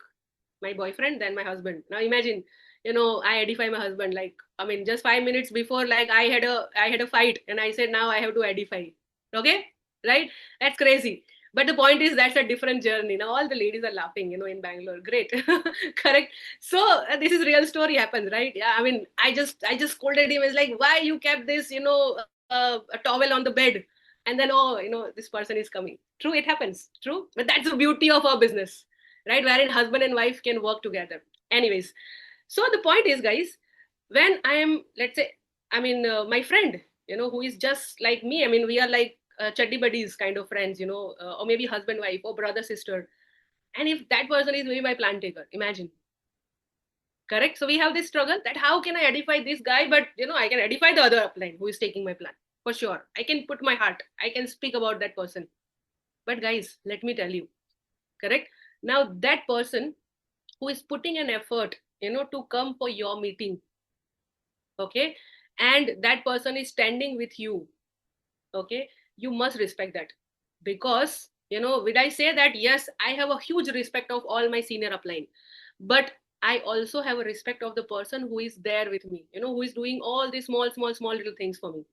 my boyfriend, then my husband. Now imagine, I edify my husband, like, I mean, just 5 minutes before, like I had a fight, and I said now I have to edify. Okay, right? That's crazy. But the point is that's a different journey. Now all the ladies are laughing, in Bangalore. Great, correct. So this is real story happens, right? Yeah, I mean, I just scolded him. It's like, why you kept this, a towel on the bed, and then, oh, this person is coming. True, it happens. True, but that's the beauty of our business, right? Wherein husband and wife can work together. Anyways, so the point is, guys, when I am, let's say, I mean, my friend, who is just like me. I mean, we are like chuddy buddies kind of friends, or maybe husband, wife, or brother, sister. And if that person is maybe my plan taker, imagine. Correct. So we have this struggle that how can I edify this guy, but I can edify the other upline who is taking my plan for sure. I can put my heart. I can speak about that person. But guys, let me tell you, correct? Now that person who is putting an effort, to come for your meeting, okay, and that person is standing with you, okay, you must respect that. Because, would I say that, yes, I have a huge respect of all my senior upline, but I also have a respect of the person who is there with me, who is doing all these small little things for me,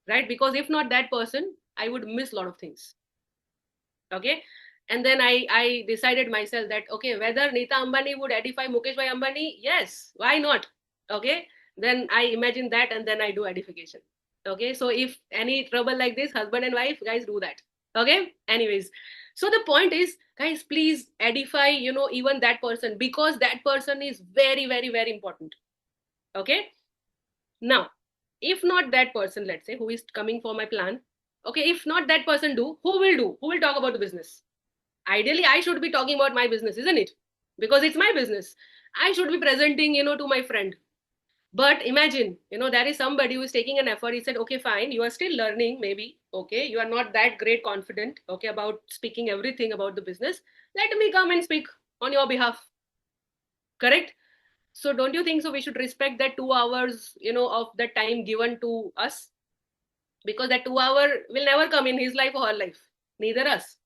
right? Because if not that person, I would miss a lot of things. Okay, and then I decided myself that, okay, whether Nita Ambani would edify Mukesh Bhai Ambani, yes, why not? Okay, then I imagine that, and then I do edification. Okay, so if any trouble like this, husband and wife, guys, do that. Okay, anyways, so the point is, guys, please edify, even that person, because that person is very, very, very important. Okay, now, if not that person, let's say, who is coming for my plan, okay, if not that person, who will talk about the business? Ideally, I should be talking about my business, isn't it? Because it's my business. I should be presenting, to my friend. But imagine, there is somebody who is taking an effort. He said, okay, fine, you are still learning, maybe. Okay, you are not that great confident, okay, about speaking everything about the business. Let me come and speak on your behalf. Correct? So don't you think so? We should respect that 2 hours, of the time given to us, because that 2 hour will never come in his life or her life, neither us.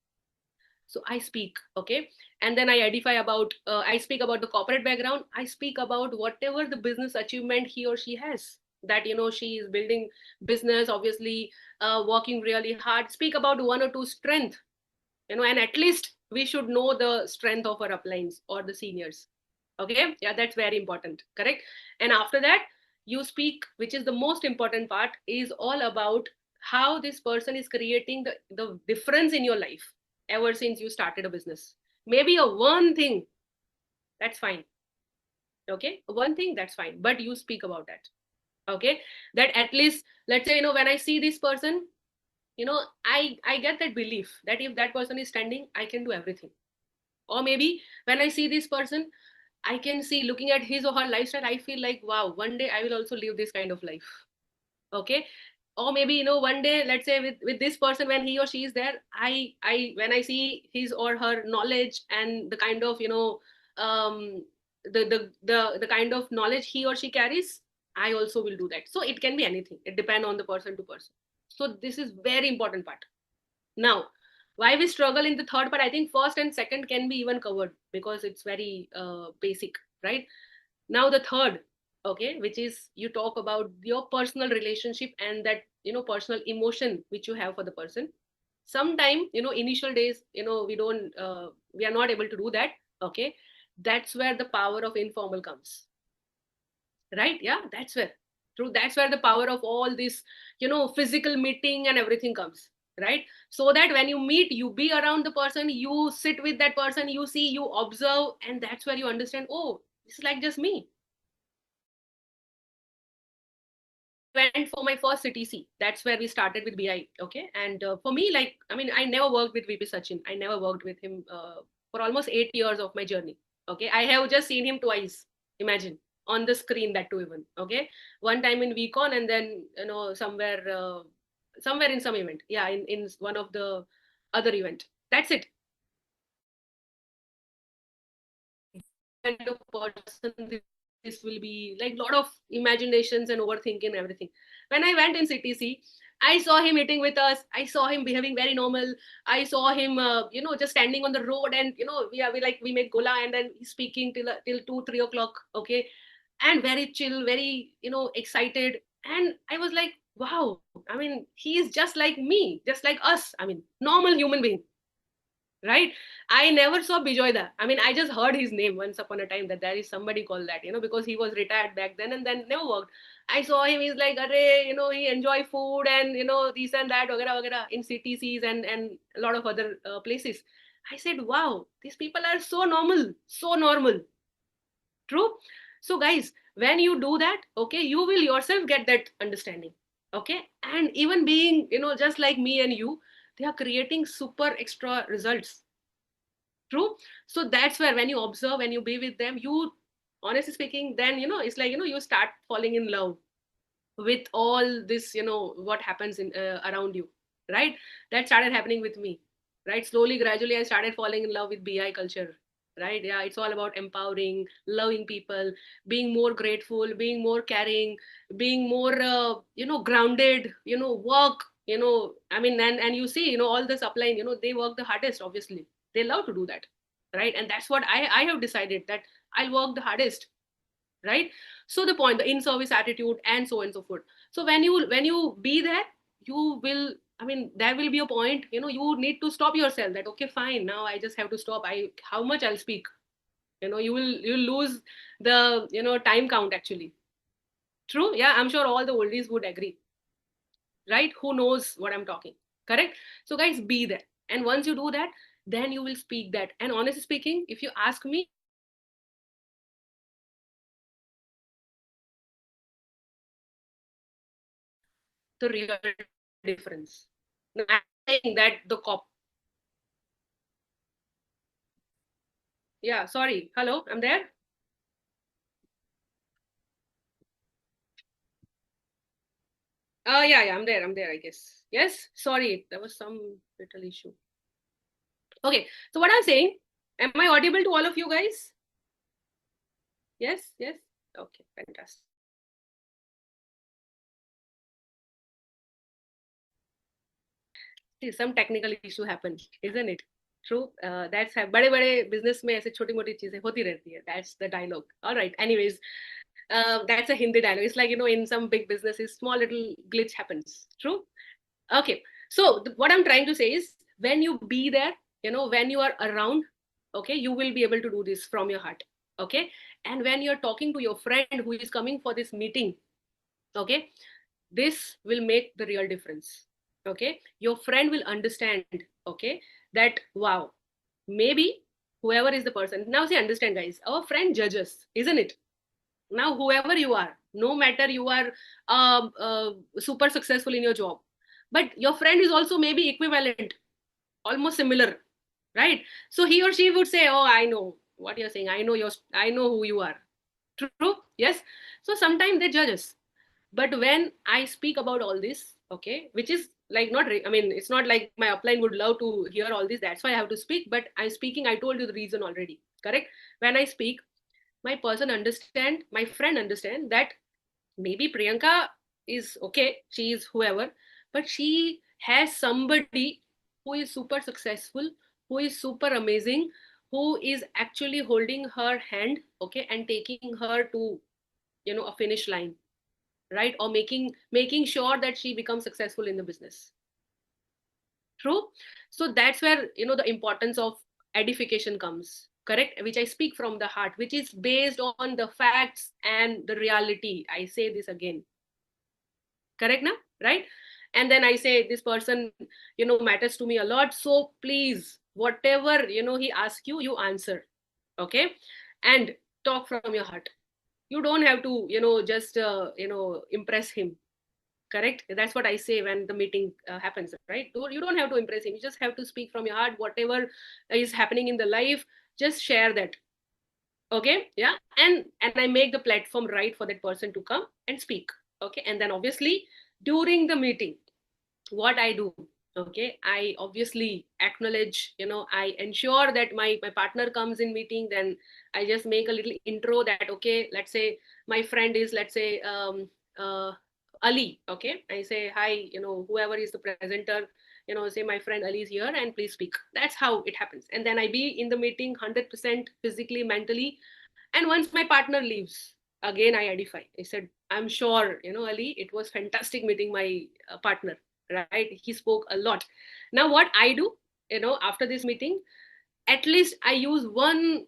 So I speak, okay, and then I edify about, I speak about the corporate background. I speak about whatever the business achievement he or she has, that, she is building business, obviously, working really hard. Speak about one or two strength, and at least we should know the strength of our uplines or the seniors. Okay, yeah, that's very important, correct? And after that, you speak, which is the most important part, is all about how this person is creating the difference in your life ever since you started a business. Maybe a one thing, that's fine. Okay, one thing, that's fine, but you speak about that. Okay, that at least, let's say, when I see this person, I get that belief that if that person is standing, I can do everything. Or maybe when I see this person, I can see, looking at his or her lifestyle, I feel like, wow, one day I will also live this kind of life. Okay, or maybe, one day, let's say, with this person, when he or she is there, I when I see his or her knowledge and the kind of, the kind of knowledge he or she carries, I also will do that. So it can be anything, it depends on the person to person. So this is very important part. Now, why we struggle in the third part, I think first and second can be even covered because it's very basic, right? Now the third, okay, which is you talk about your personal relationship and that, personal emotion which you have for the person. Sometime, initial days, we are not able to do that. Okay, that's where the power of informal comes, right? Yeah, that's where, true, that's where the power of all this, physical meeting and everything comes, right? So that when you meet, you be around the person, you sit with that person, you see, you observe, and that's where you understand, oh, this is like just me. went for my first CTC. That's where we started with BI. Okay. And for me, like, I mean, I never worked with VP Sachin. I never worked with him for almost 8 years of my journey. Okay. I have just seen him twice. Imagine, on the screen, that too even. Okay. One time in VCon, and then, somewhere in some event. Yeah. In one of the other event. That's it. Kind of person this will be, like, lot of imaginations and overthinking and everything. When I went in CTC, I saw him eating with us. I saw him behaving very normal. I saw him, just standing on the road, and we make gola, and then he's speaking till 2-3 o'clock. Okay, and very chill, very excited. And I was like, wow. I mean, he is just like me, just like us. I mean, normal human being, right? I never saw Bijoyda. I mean, I just heard his name once upon a time that there is somebody called that, because he was retired back then and then never worked. I saw him, he's like, Array, he enjoy food and, this and that, vagara, vagara, in CTCs and a lot of other places. I said, wow, these people are so normal, so normal. True. So, guys, when you do that, okay, you will yourself get that understanding. Okay. And even being, just like me and you, they are creating super extra results. True. So that's where, when you observe, when you be with them, you, honestly speaking, then, it's like, you start falling in love with all this, what happens in around you, right? That started happening with me, right? Slowly, gradually, I started falling in love with BI culture, right? Yeah, it's all about empowering, loving people, being more grateful, being more caring, being more, grounded, work, I mean, and you see, all this upline, they work the hardest, obviously. They love to do that, right? And that's what I have decided, that I'll work the hardest, right? So the point, the in-service attitude, and so on and so forth. So when you be there, you will, I mean, there will be a point, you need to stop yourself, that okay, fine, now I just have to stop. How much I'll speak, you'll lose the, time count, actually. True. Yeah, I'm sure all the oldies would agree, right? Who knows what I'm talking. Correct. So, guys, be there. And once you do that, then you will speak that. And honestly speaking, if you ask me, the real difference. Now, I'm saying that the cop. Yeah, sorry. Hello, I'm there. Yeah, I'm there. I'm there, I guess. Yes, sorry. There was some little issue. Okay, so what I'm saying, am I audible to all of you guys? Yes, yes. Okay, fantastic. See, some technical issue happened, isn't it? True. That's बड़े बड़े business में ऐसे छोटी मोटी चीजें होती रहती है. That's the dialogue. All right. Anyways, that's a Hindi dialogue. It's like, in some big businesses, small little glitch happens. True. Okay. So what I'm trying to say is, when you be there, when you are around, okay, you will be able to do this from your heart. Okay. And when you're talking to your friend who is coming for this meeting, okay, this will make the real difference. Okay. Your friend will understand, okay, that, wow, maybe whoever is the person. Now, see, understand, guys, our friend judges, isn't it? Now, whoever you are, no matter you are super successful in your job, but your friend is also maybe equivalent, almost similar, right? So he or she would say, oh, I know what you're saying, I know who you are. True. Yes. So sometimes they judge us, but when I speak about all this, okay, which is like, not I mean, it's not like my upline would love to hear all this, that's why I have to speak, but I'm speaking, I told you the reason already. Correct. When I speak, my person understand, my friend understand that maybe Priyanka is okay, she is whoever, but she has somebody who is super successful, who is super amazing, who is actually holding her hand, okay, and taking her to, a finish line, right? Or making sure that she becomes successful in the business. True. So that's where, the importance of edification comes. Correct. Which I speak from the heart, which is based on the facts and the reality. I say this again. Correct now, right? And then I say, this person, matters to me a lot, so please, whatever, he asks you, you answer. Okay. And talk from your heart. You don't have to, just impress him. Correct? That's what I say when the meeting happens, right? You don't have to impress him. You just have to speak from your heart. Whatever is happening in the life, just share that. Okay, yeah, and I make the platform right for that person to come and speak. Okay, and then obviously during the meeting, what I do, okay, I obviously acknowledge, I ensure that my partner comes in meeting. Then I just make a little intro that, okay, let's say my friend is, let's say, uh, Ali. Okay, I say hi, whoever is the presenter, say my friend Ali is here and please speak. That's how it happens. And then I be in the meeting 100% physically, mentally. And once my partner leaves, again I edify. I said, I'm sure, Ali, it was fantastic meeting my partner, right? He spoke a lot. Now, what I do, after this meeting, at least I use one,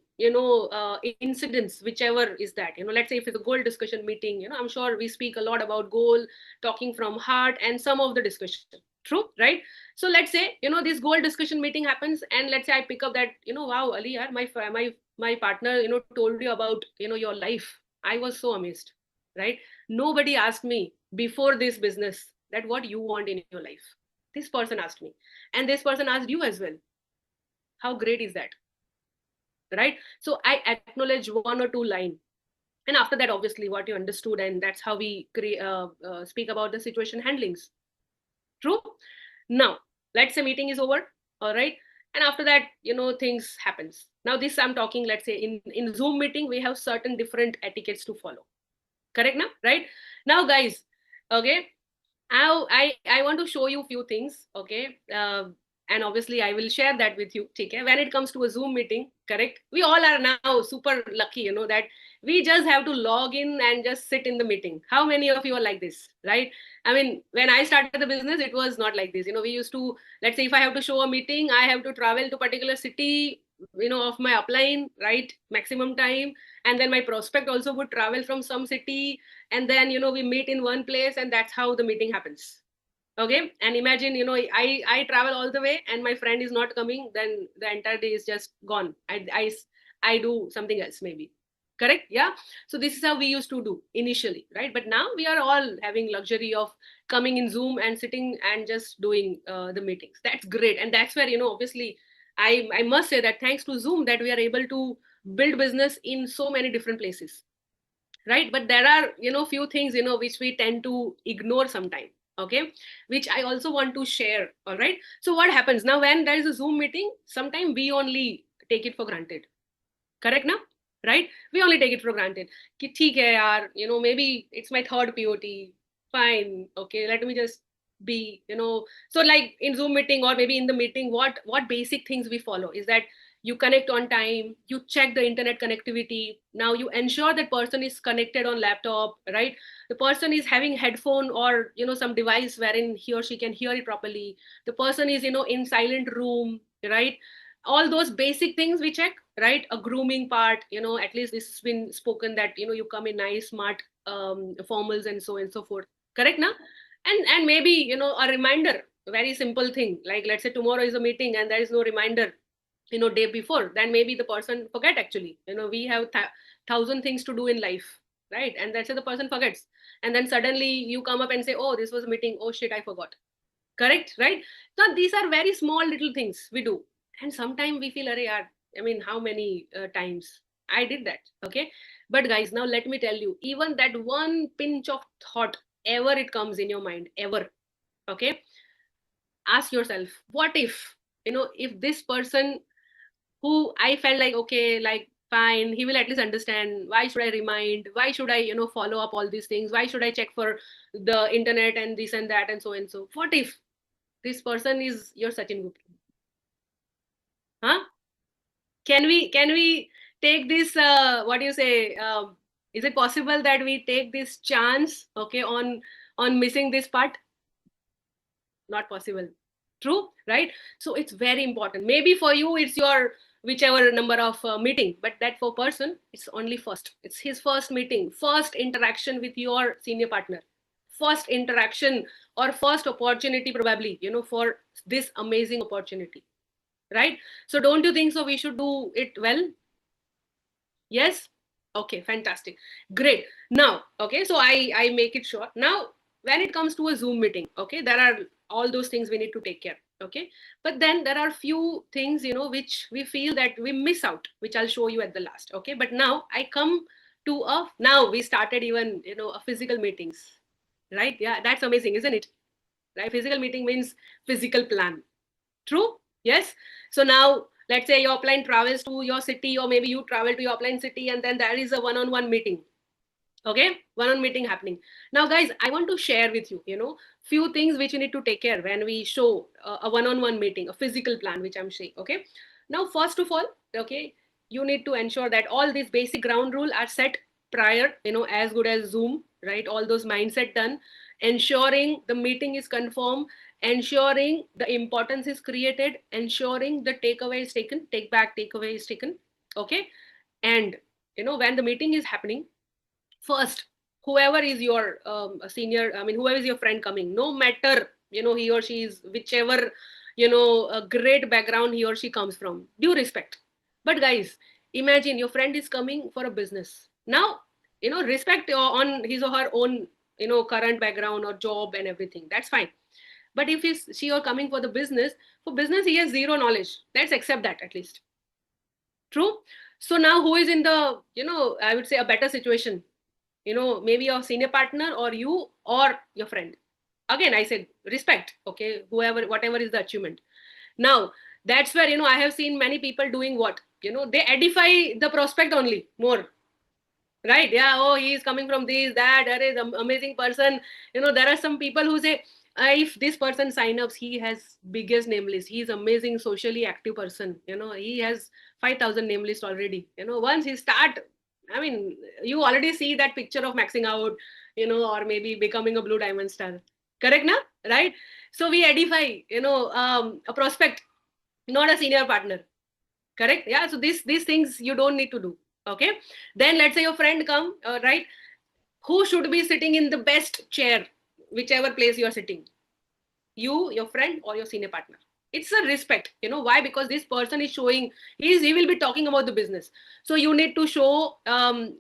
incidents, whichever is that, let's say if it's a goal discussion meeting, I'm sure we speak a lot about goal, talking from heart, and some of the discussion. True, right? So let's say, this goal discussion meeting happens, and let's say I pick up that, wow, Ali, yaar, my partner, told you about, your life. I was so amazed, right? Nobody asked me before this business that what you want in your life. This person asked me, and this person asked you as well. How great is that? Right? So I acknowledge one or two line, and after that obviously what you understood, and that's how we speak about the situation handlings. True. Now let's say meeting is over, all right, and after that, things happens. Now this I'm talking, let's say in Zoom meeting we have certain different etiquettes to follow. Correct now, right? Now guys, okay, I want to show you few things, okay, and obviously I will share that with you. Okay, when it comes to a Zoom meeting, correct? We all are now super lucky, that we just have to log in and just sit in the meeting. How many of you are like this, right? I mean, when I started the business, it was not like this. We used to, let's say, if I have to show a meeting, I have to travel to particular city, of my upline, right? Maximum time, and then my prospect also would travel from some city, and then we meet in one place, and that's how the meeting happens. Okay, and imagine, I travel all the way and my friend is not coming, then the entire day is just gone. I do something else maybe. Correct, yeah. So this is how we used to do initially, right? But now we are all having luxury of coming in Zoom and sitting and just doing the meetings. That's great, and that's where, obviously, I must say that thanks to Zoom that we are able to build business in so many different places, right? But there are, few things, which we tend to ignore sometime. Okay, which I also want to share. All right, so what happens now when there is a Zoom meeting? Sometimes we only take it for granted. Correct now, right? We only take it for granted. Ki, theek hai yaar, maybe it's my third POT. Fine, okay, let me just be, so like in Zoom meeting or maybe in the meeting, what basic things we follow is that you connect on time, you check the internet connectivity. Now you ensure that person is connected on laptop, right? The person is having headphone or some device wherein he or she can hear it properly. The person is in silent room, right? All those basic things we check, right? A grooming part, at least this has been spoken that you come in nice smart formals and so on and so forth. Correct now? And maybe a reminder, very simple thing, like let's say tomorrow is a meeting and there is no reminder day before, then maybe the person forget. Actually, we have thousand things to do in life, right? And that's why the person forgets, and then suddenly you come up and say, oh, this was a meeting, oh shit, I forgot. Correct, right? So these are very small little things we do, and sometimes we feel, yaar, I mean, how many times I did that. Okay, but guys, now let me tell you, even that one pinch of thought, ever it comes in your mind, ever, okay, ask yourself, what if, if this person who I felt like, okay, like fine, he will at least understand. Why should I remind? Why should I, follow up all these things? Why should I check for the internet and this and that and so and so? What if this person is your Sachin Gupta? Huh? Can we take this? What do you say? Is it possible that we take this chance? Okay, on missing this part? Not possible. True, right? So it's very important. Maybe for you it's your whichever number of meeting, but that for person it's only first. It's his first meeting, first interaction with your senior partner, first interaction or first opportunity, probably, for this amazing opportunity, right? So don't you think so we should do it well? Yes. Okay, fantastic, great. Now, okay, so I make it short now. when it comes to a Zoom meeting, okay, there are all those things we need to take care. Okay. But then there are few things, which we feel that we miss out, which I'll show you at the last. Okay. But now I come to now we started even, a physical meetings, right? Yeah. That's amazing, isn't it? Right. Physical meeting means physical plan. True? Yes. So now let's say your upline travels to your city, or maybe you travel to your upline city, and then there is a one-on-one meeting. Okay, one-on meeting happening. Now, guys, I want to share with you, few things which you need to take care when we show a one-on-one meeting, a physical plan, which I'm saying. Okay. Now, first of all, okay, you need to ensure that all these basic ground rule are set prior, as good as Zoom, right? All those mindset done, ensuring the meeting is confirmed, ensuring the importance is created, ensuring the takeaway is taken, take back takeaway is taken. Okay. And when the meeting is happening, first, whoever is your senior, I mean, whoever is your friend coming, no matter, he or she is whichever, a great background he or she comes from, due respect. But guys, imagine your friend is coming for a business. Now, respect on his or her own, current background or job and everything. That's fine. But if she or coming for business, he has zero knowledge. Let's accept that at least. True. So now who is in the, I would say a better situation? Maybe your senior partner, or you, or your friend. Again, I said respect. Okay. Whoever, whatever is the achievement. Now, that's where, I have seen many people doing what? They edify the prospect only more. Right. Yeah. Oh, he is coming from this, that is an amazing person. There are some people who say, if this person sign ups, he has biggest name list. He's amazing, socially active person. He has 5,000 name list already. Once he start, I mean, you already see that picture of maxing out, or maybe becoming a blue diamond star. Correct, na? Right. So we edify, a prospect, not a senior partner. Correct. Yeah. So these things you don't need to do. Okay. Then let's say your friend come, right? Who should be sitting in the best chair, whichever place you are sitting? You, your friend, or your senior partner? It's a respect. Why? Because this person is showing, he will be talking about the business. So you need to show,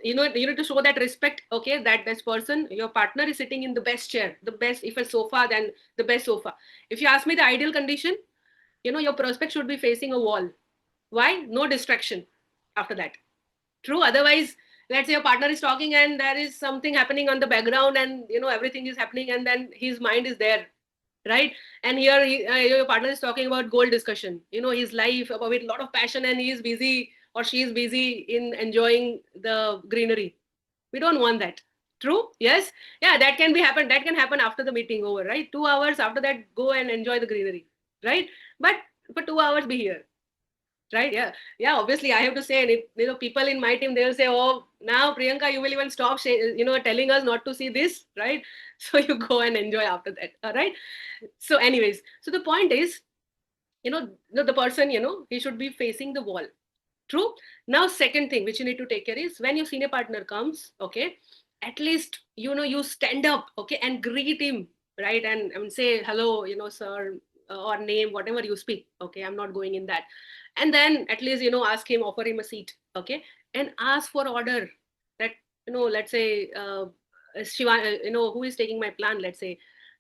you need to show that respect. Okay, that this person, your partner, is sitting in the best chair, the best. If a sofa, then the best sofa. If you ask me the ideal condition, your prospect should be facing a wall. Why? No distraction after that. True. Otherwise, let's say your partner is talking and there is something happening on the background, and everything is happening, and then his mind is there, right? And here your partner is talking about goal discussion, his life about with a lot of passion, and he is busy or she is busy in enjoying the greenery. We don't want that. True. Yes. Yeah, that can be happen. That can happen after the meeting over, right? 2 hours after that, go and enjoy the greenery, right? But for 2 hours, be here. Right. Yeah. Yeah. Obviously, I have to say, and people in my team, they will say, "Oh, now Priyanka, you will even stop, telling us not to see this, right?" So you go and enjoy after that. All right. So, anyways, so the point is, the person, he should be facing the wall. True. Now, second thing which you need to take care is when your senior partner comes, okay, at least, you stand up, okay, and greet him, right? And say, hello, sir, or name, whatever you speak. Okay. I'm not going in that. And then at least, ask him, offer him a seat. Okay. And ask for order that, let's say, Shiva, who is taking my plan? Let's say,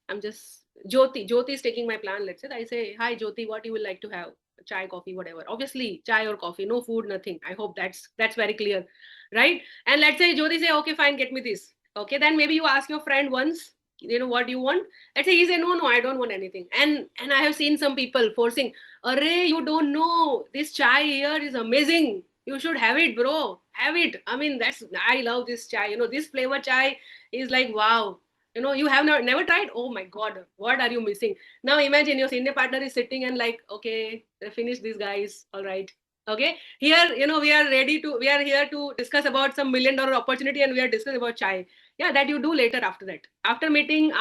I'm just, Jyoti is taking my plan. Let's say, I say, hi, Jyoti, what you would like to have? Chai, coffee, whatever. Obviously, chai or coffee, no food, nothing. I hope that's very clear, right? And let's say Jyoti say, okay, fine, get me this. Okay, then maybe you ask your friend once, what you want. Let's say he say, no, I don't want anything. And I have seen some people forcing, array, you don't know, this chai here is amazing. You should have it, bro. Have it. I mean, I love this chai. This flavor chai is like wow. You have never tried. Oh my god, what are you missing? Now imagine your senior partner is sitting and like, okay, finish these guys. All right. Okay. Here, we are here to discuss about some $1 million opportunity, and we are discussing about chai. Yeah, that you do later after that. After meeting,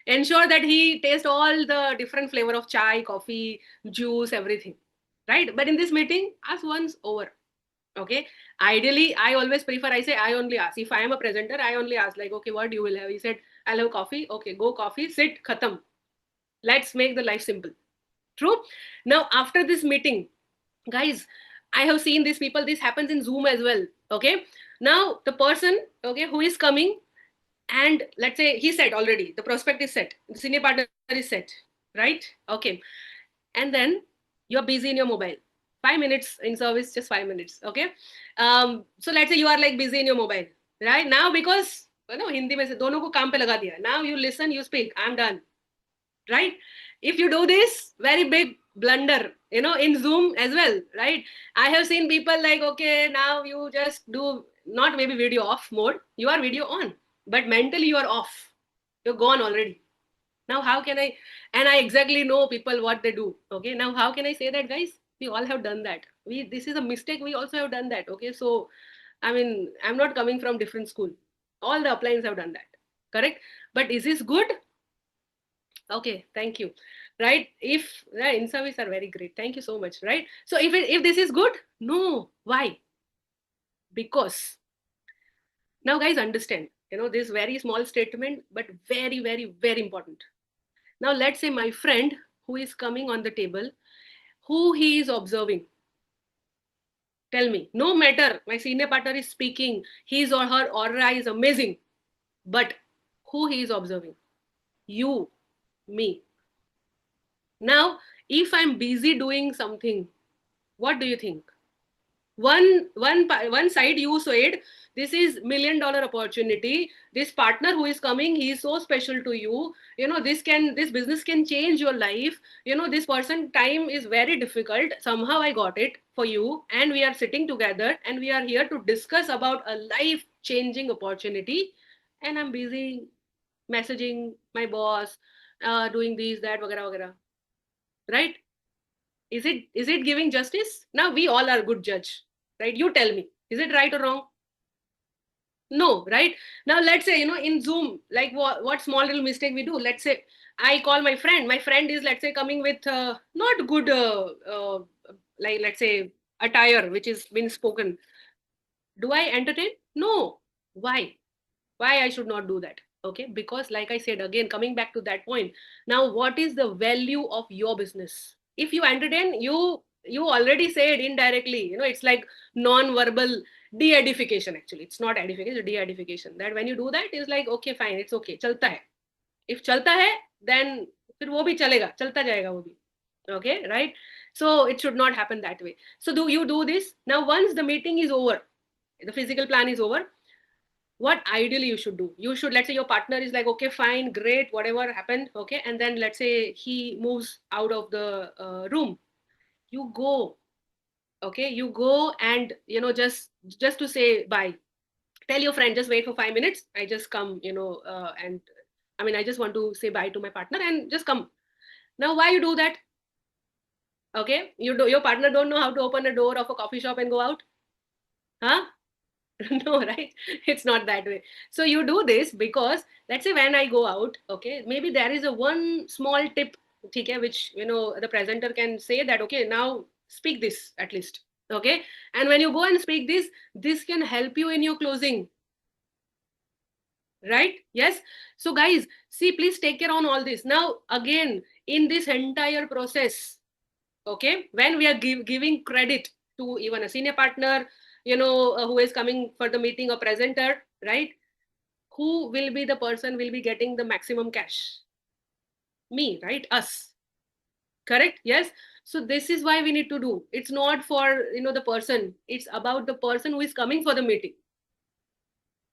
ensure that he tastes all the different flavor of chai, coffee, juice, everything. Right. But in this meeting, ask once over. Okay. Ideally, I always prefer, I say, I only ask. If I am a presenter, I only ask, like, okay, what you will have? He said, I'll have coffee. Okay, go coffee, sit, khatam. Let's make the life simple. True. Now, after this meeting, guys, I have seen these people, this happens in Zoom as well. Okay. Now, the person, okay, who is coming, And let's say he said already, the prospect is set, the senior partner is set, right? Okay. And then you're busy in your mobile. 5 minutes in service, just 5 minutes. Okay. So let's say you are like busy in your mobile, right? Now, because Hindi में से दोनों को काम पे लगा दिया. Now you listen, you speak. I'm done, right? If you do this, very big blunder, in Zoom as well, right? I have seen people like, okay, now you just do not maybe video off mode, you are video on, but mentally you are off. You're gone already. Now, how can I, and I exactly know people what they do. Okay. Now, how can I say that, guys? We all have done that. This is a mistake. We also have done that. Okay. So, I mean, I'm not coming from different school. All the uplines have done that. Correct. But is this good? Okay, thank you. Right? If right, in service are very great. Thank you so much. Right? So if this is good, no. Why? Because now guys understand. This very small statement, but very, very, very important. Now let's say my friend who is coming on the table, who he is observing. Tell me, no matter my senior partner is speaking, his or her aura is amazing, but who he is observing? You, me. Now, if I'm busy doing something, what do you think? One side you said this is $1 million opportunity. This partner who is coming, he is so special to you. This business can change your life. This person time is very difficult. Somehow I got it for you, and we are sitting together, and we are here to discuss about a life changing opportunity. And I'm busy messaging my boss, doing this, that, वगैरह वगैरह, right? Is it giving justice? Now we all are good judge, right? You tell me, is it right or wrong? No, right? Now let's say, in Zoom, like what small little mistake we do. Let's say I call my friend. My friend is, let's say, coming with not good, like let's say, attire which is been spoken. Do I entertain? No. Why? Why I should not do that? Okay, because like I said, again, coming back to that point, now what is the value of your business? If you entertain, you already said indirectly, it's like non-verbal de-edification. Actually, it's not edification, it's de-edification. That when you do that, is like, okay, fine, it's okay, chalta hai. If chalta hai, then फिर वो भी चलेगा, चलता जाएगा वो भी. Okay, right? So it should not happen that way. So do you do this now? Once the meeting is over, the physical plan is over, what ideally you should do? You should, let's say your partner is like, okay, fine, great, whatever happened, okay, and then let's say he moves out of the room. You go, okay, you go, and just to say bye. Tell your friend, just wait for 5 minutes, I just come, and I mean, I just want to say bye to my partner and just come. Now why you do that? Okay, your partner don't know how to open a door of a coffee shop and go out, huh? No, right? It's not that way. So you do this because, let's say, when I go out, okay, maybe there is a one small tip, okay, which the presenter can say that, okay, now speak this at least, okay, and when you go and speak this can help you in your closing, right? Yes. So guys, see, please take care on all this. Now again, in this entire process, okay, when we are giving credit to even a senior partner, who is coming for the meeting, or presenter, right? Who will be the person will be getting the maximum cash? Me, right? Us. Correct? Yes. So this is why we need to do. It's not for the person, it's about the person who is coming for the meeting.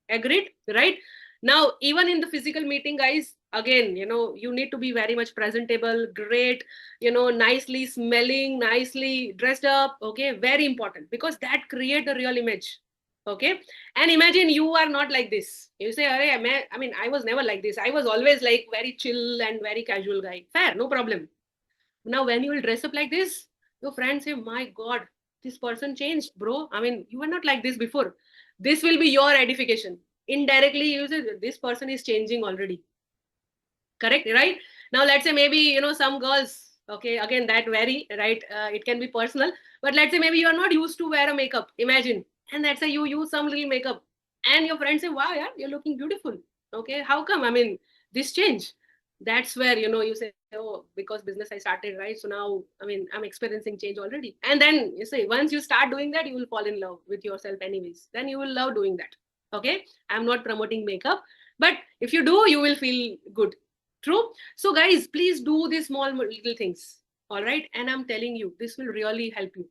Agreed? Right? Now, even in the physical meeting, guys, again, you need to be very much presentable, great, nicely smelling, nicely dressed up. Okay, very important, because that create a real image. Okay, and imagine you are not like this. You say, I mean, I was never like this. I was always like very chill and very casual guy. Fair, no problem. Now, when you will dress up like this, your friends say, my God, this person changed, bro. I mean, you were not like this before. This will be your edification. Indirectly, you say, this person is changing already. Correct, right? Now, let's say maybe, some girls, okay, again, that vary, right? It can be personal, but let's say maybe you are not used to wear a makeup. Imagine. And let's say you use some little makeup and your friends say, wow, yeah, you're looking beautiful. Okay, how come? I mean, this change. That's where, you say, oh, because business I started, right? So now, I mean, I'm experiencing change already. And then you say, once you start doing that, you will fall in love with yourself anyways. Then you will love doing that. Okay, I'm not promoting makeup. But if you do, you will feel good. True. So guys, please do these small little things. All right. And I'm telling you, this will really help you.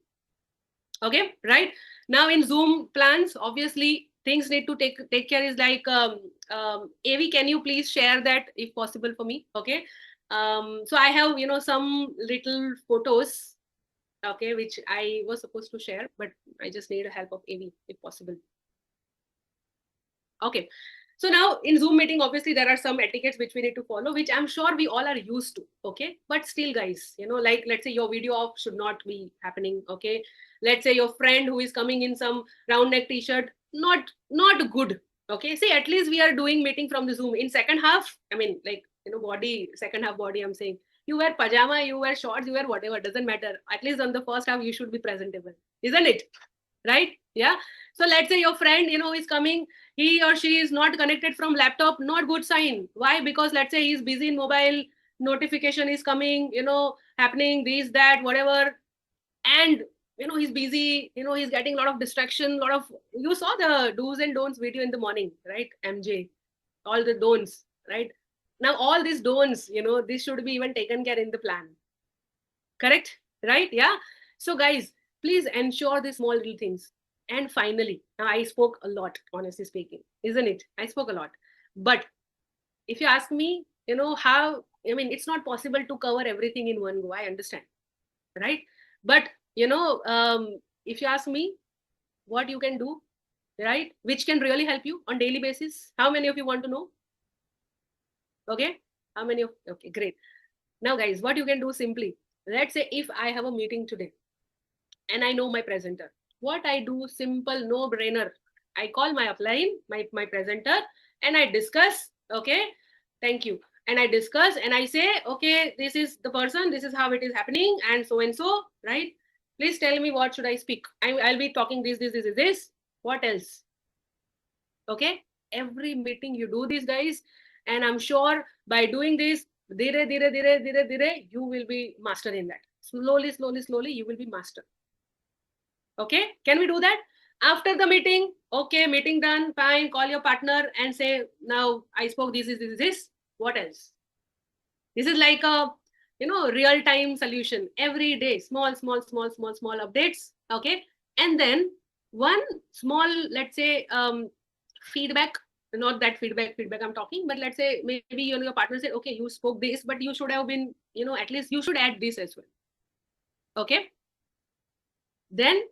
Okay. Right. Now in Zoom plans, obviously things need to take care is like, Avi, can you please share that if possible for me? Okay. So I have, some little photos, okay, which I was supposed to share, but I just need a help of Avi if possible. Okay. So now in Zoom meeting, obviously there are some etiquettes which we need to follow, which I'm sure we all are used to. Okay. But still, guys, like let's say your video off should not be happening. Okay. Let's say your friend who is coming in some round neck t-shirt, not good. Okay. See, at least we are doing meeting from the Zoom. In second half, I mean, like, body, second half body, I'm saying. You wear pajama, you wear shorts, you wear whatever, doesn't matter. At least on the first half, you should be presentable, isn't it? Right? Yeah. So let's say your friend, is coming, he or she is not connected from laptop, not good sign. Why? Because let's say he's busy in mobile, notification is coming, happening, this, that, whatever. And, he's busy, he's getting a lot of distraction, you saw the do's and don'ts video in the morning, right? MJ, all the don'ts, right? Now, all these don'ts, this should be even taken care in the plan. Correct? Right? Yeah. So guys, please ensure these small little things. And finally, now I spoke a lot, honestly speaking, isn't it? I spoke a lot. But if you ask me, how, I mean, it's not possible to cover everything in one go. I understand. Right? But, if you ask me what you can do, right, which can really help you on daily basis, how many of you want to know? Okay. How many of, okay, great. Now, guys, what you can do simply, let's say if I have a meeting today and I know my presenter, what I do, simple, no brainer. I call my upline, my presenter, and I discuss. Okay, thank you. And I discuss and I say, okay, this is the person, this is how it is happening, and so, right? Please tell me what should I speak. I'll be talking this. What else? Okay, every meeting you do this, guys, and I'm sure by doing this, dire, you will be master in that. Slowly, you will be master. Okay, can we do that after the meeting? Okay, meeting done, fine. Call your partner and say, now I spoke this. What else? This is like a real time solution every day. Small updates. Okay, and then one small, let's say, feedback. Not that feedback I'm talking, but let's say maybe your partner said, okay, you spoke this, but you should have been, at least you should add this as well. Okay, then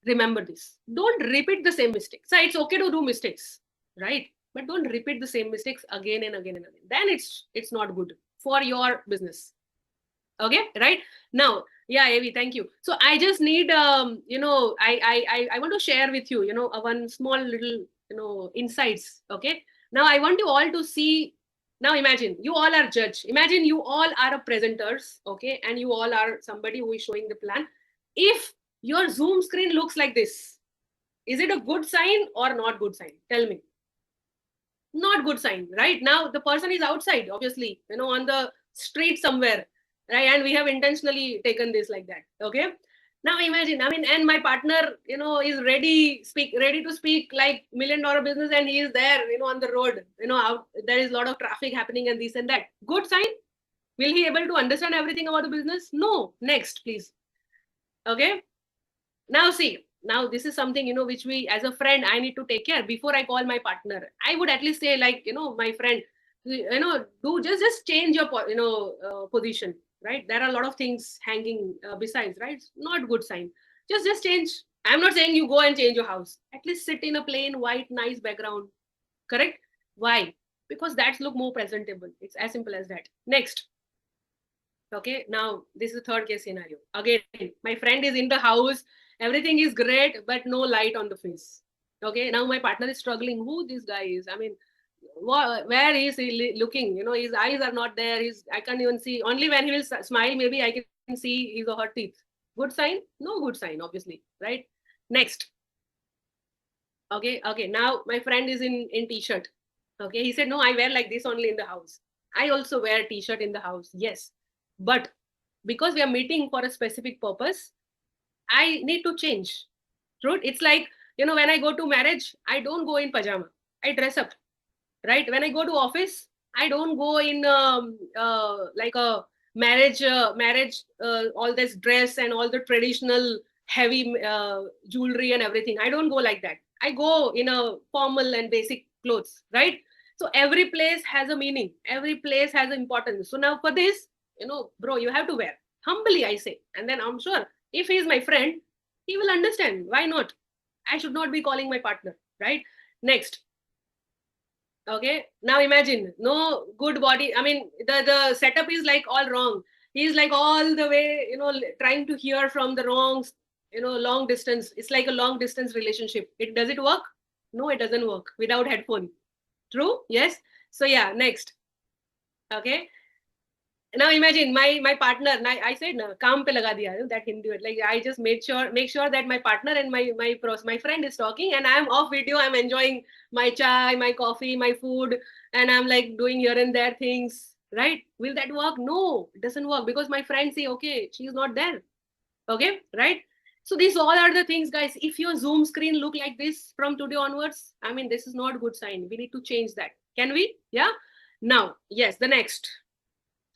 remember this. Don't repeat the same mistakes. So it's okay to do mistakes, right? But don't repeat the same mistakes again and again and again. Then it's not good for your business. Okay, right? Now, yeah, Avi, thank you. So I just need I want to share with you, one small little, insights. Okay. Now I want you all to see. Now imagine you all are judge. Imagine you all are presenters, okay, and you all are somebody who is showing the plan. If your Zoom screen looks like this, is it a good sign or not good sign? Tell me. Not good sign, right? Now the person is outside, obviously, on the street somewhere, right? And we have intentionally taken this like that. Okay. Now imagine, I mean, and my partner, is ready to speak like $1 million business, and he is there, on the road, out there is a lot of traffic happening and this and that. Good sign? Will he able to understand everything about the business? No. Next, please. Okay. Now see, now this is something, which we as a friend, I need to take care before I call my partner. I would at least say, like, my friend, do just change your position, right? There are a lot of things hanging besides, right? Not good sign. Just change. I'm not saying you go and change your house. At least sit in a plain white nice background. Correct? Why? Because that's look more presentable. It's as simple as that. Next. Okay, now this is the third case scenario. Again, my friend is in the house, everything is great, but no light on the face. Okay, now my partner is struggling. Who this guy is? I mean, where is he looking? His eyes are not there. I can't even see. Only when he will smile, maybe I can see his or her teeth. Good sign? No good sign, obviously, right? Next. Okay. Now my friend is in t-shirt. Okay, he said, no, I wear like this only in the house. I also wear t-shirt in the house. Yes, but because we are meeting for a specific purpose, I need to change. True. It's like, when I go to marriage, I don't go in pajama. I dress up. right? When I go to office, I don't go in like a marriage, all this dress and all the traditional heavy jewelry and everything. I don't go like that. I go in a formal and basic clothes, right? So every place has a meaning. Every place has an importance. So now for this, bro, you have to wear. Humbly, I say. And then I'm sure if he's my friend, he will understand. Why not? I should not be calling my partner, right? Next. Okay, now imagine no good body. I mean, the setup is like all wrong. He's like all the way, trying to hear from the wrongs, long distance. It's like a long distance relationship. Does it work? No, it doesn't work without headphone. True? Yes. So yeah, next. Okay, now imagine my partner. I said na kaam pe laga diya, that Hindi word. Like I just make sure that my partner and my friend is talking, and I'm off video. I'm enjoying my chai, my coffee, my food, and I'm like doing here and there things. Right? Will that work? No, it doesn't work because my friends say, okay, she's not there. Okay, right? So these all are the things, guys. If your Zoom screen look like this from today onwards, I mean, this is not a good sign. We need to change that. Can we? Yeah. Now, yes, the next.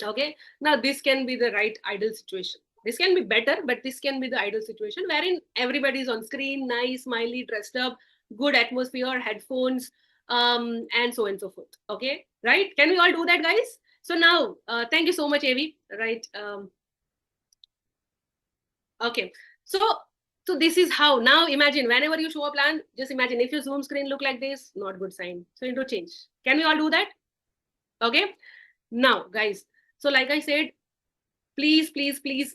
Okay, now this can be the right ideal situation. This can be better, but this can be the ideal situation wherein everybody is on screen, nice, smiley, dressed up, good atmosphere, headphones, and so on and so forth. Okay, right? Can we all do that, guys? So now, thank you so much, Avi. Right? Okay, so this is how. Now imagine whenever you show a plan, just imagine if your Zoom screen look like this, not good sign. So you need to change. Can we all do that? Okay. Now, guys. So like I said, please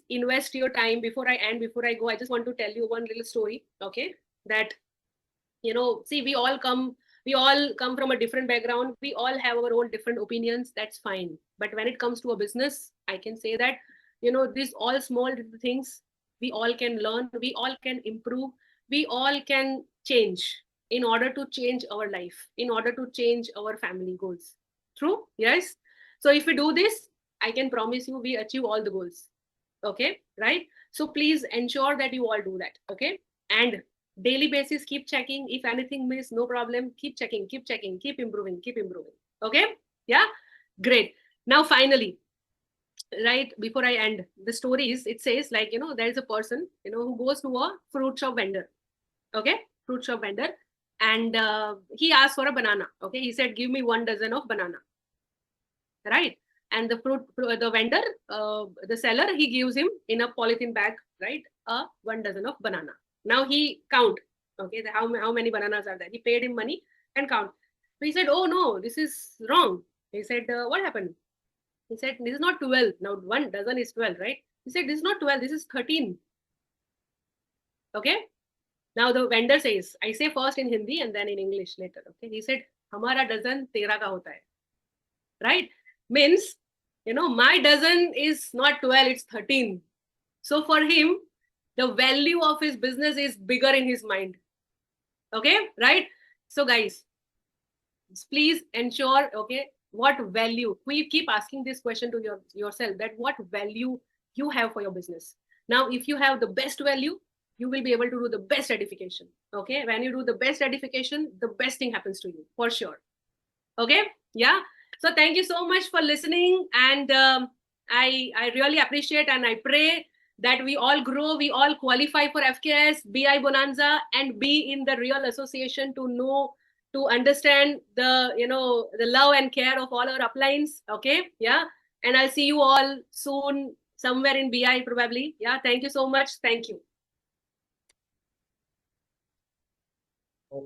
invest your time. Before I end, before I go, I just want to tell you one little story. Okay, that see, we all come from a different background. We all have our own different opinions. That's fine. But when it comes to a business, I can say that these all small little things, we all can learn, we all can improve, we all can change in order to change our life, in order to change our family goals. True? Yes. So if we do this, I can promise you we achieve all the goals. Okay, right? So please ensure that you all do that. Okay, and daily basis, keep checking. If anything miss, no problem. Keep checking, keep improving, keep improving. Okay, yeah, great. Now finally, right before I end the stories, it says like there is a person who goes to a fruit shop vendor. Okay, fruit shop vendor, and he asked for a banana. Okay, he said, give me 1 dozen of banana. Right, and the vendor, the seller, he gives him in a polythene bag, right, 1 dozen of banana. Now he count, okay, how many bananas are there. He paid him money and count. So he said, oh no, this is wrong. He said, what happened? He said, this is not 12. Now 1 dozen is 12, right? He said, this is not 12, this is 13. Okay, now the vendor says, I say first in Hindi and then in English later. Okay, he said, hamara dozen tera ka hota hai. Right, means my dozen is not 12, it's 13. So for him, the value of his business is bigger in his mind. Okay, right? So guys, please ensure, okay, what value, we keep asking this question to yourself, that what value you have for your business. Now if you have the best value, you will be able to do the best edification. Okay, when you do the best edification, the best thing happens to you for sure. Okay, yeah. So thank you so much for listening, and I really appreciate, and I pray that we all grow, we all qualify for FKS, BI Bonanza, and be in the real association to know, to understand the the love and care of all our uplines. Okay, yeah, and I'll see you all soon somewhere in BI probably. Yeah, thank you so much. Thank you.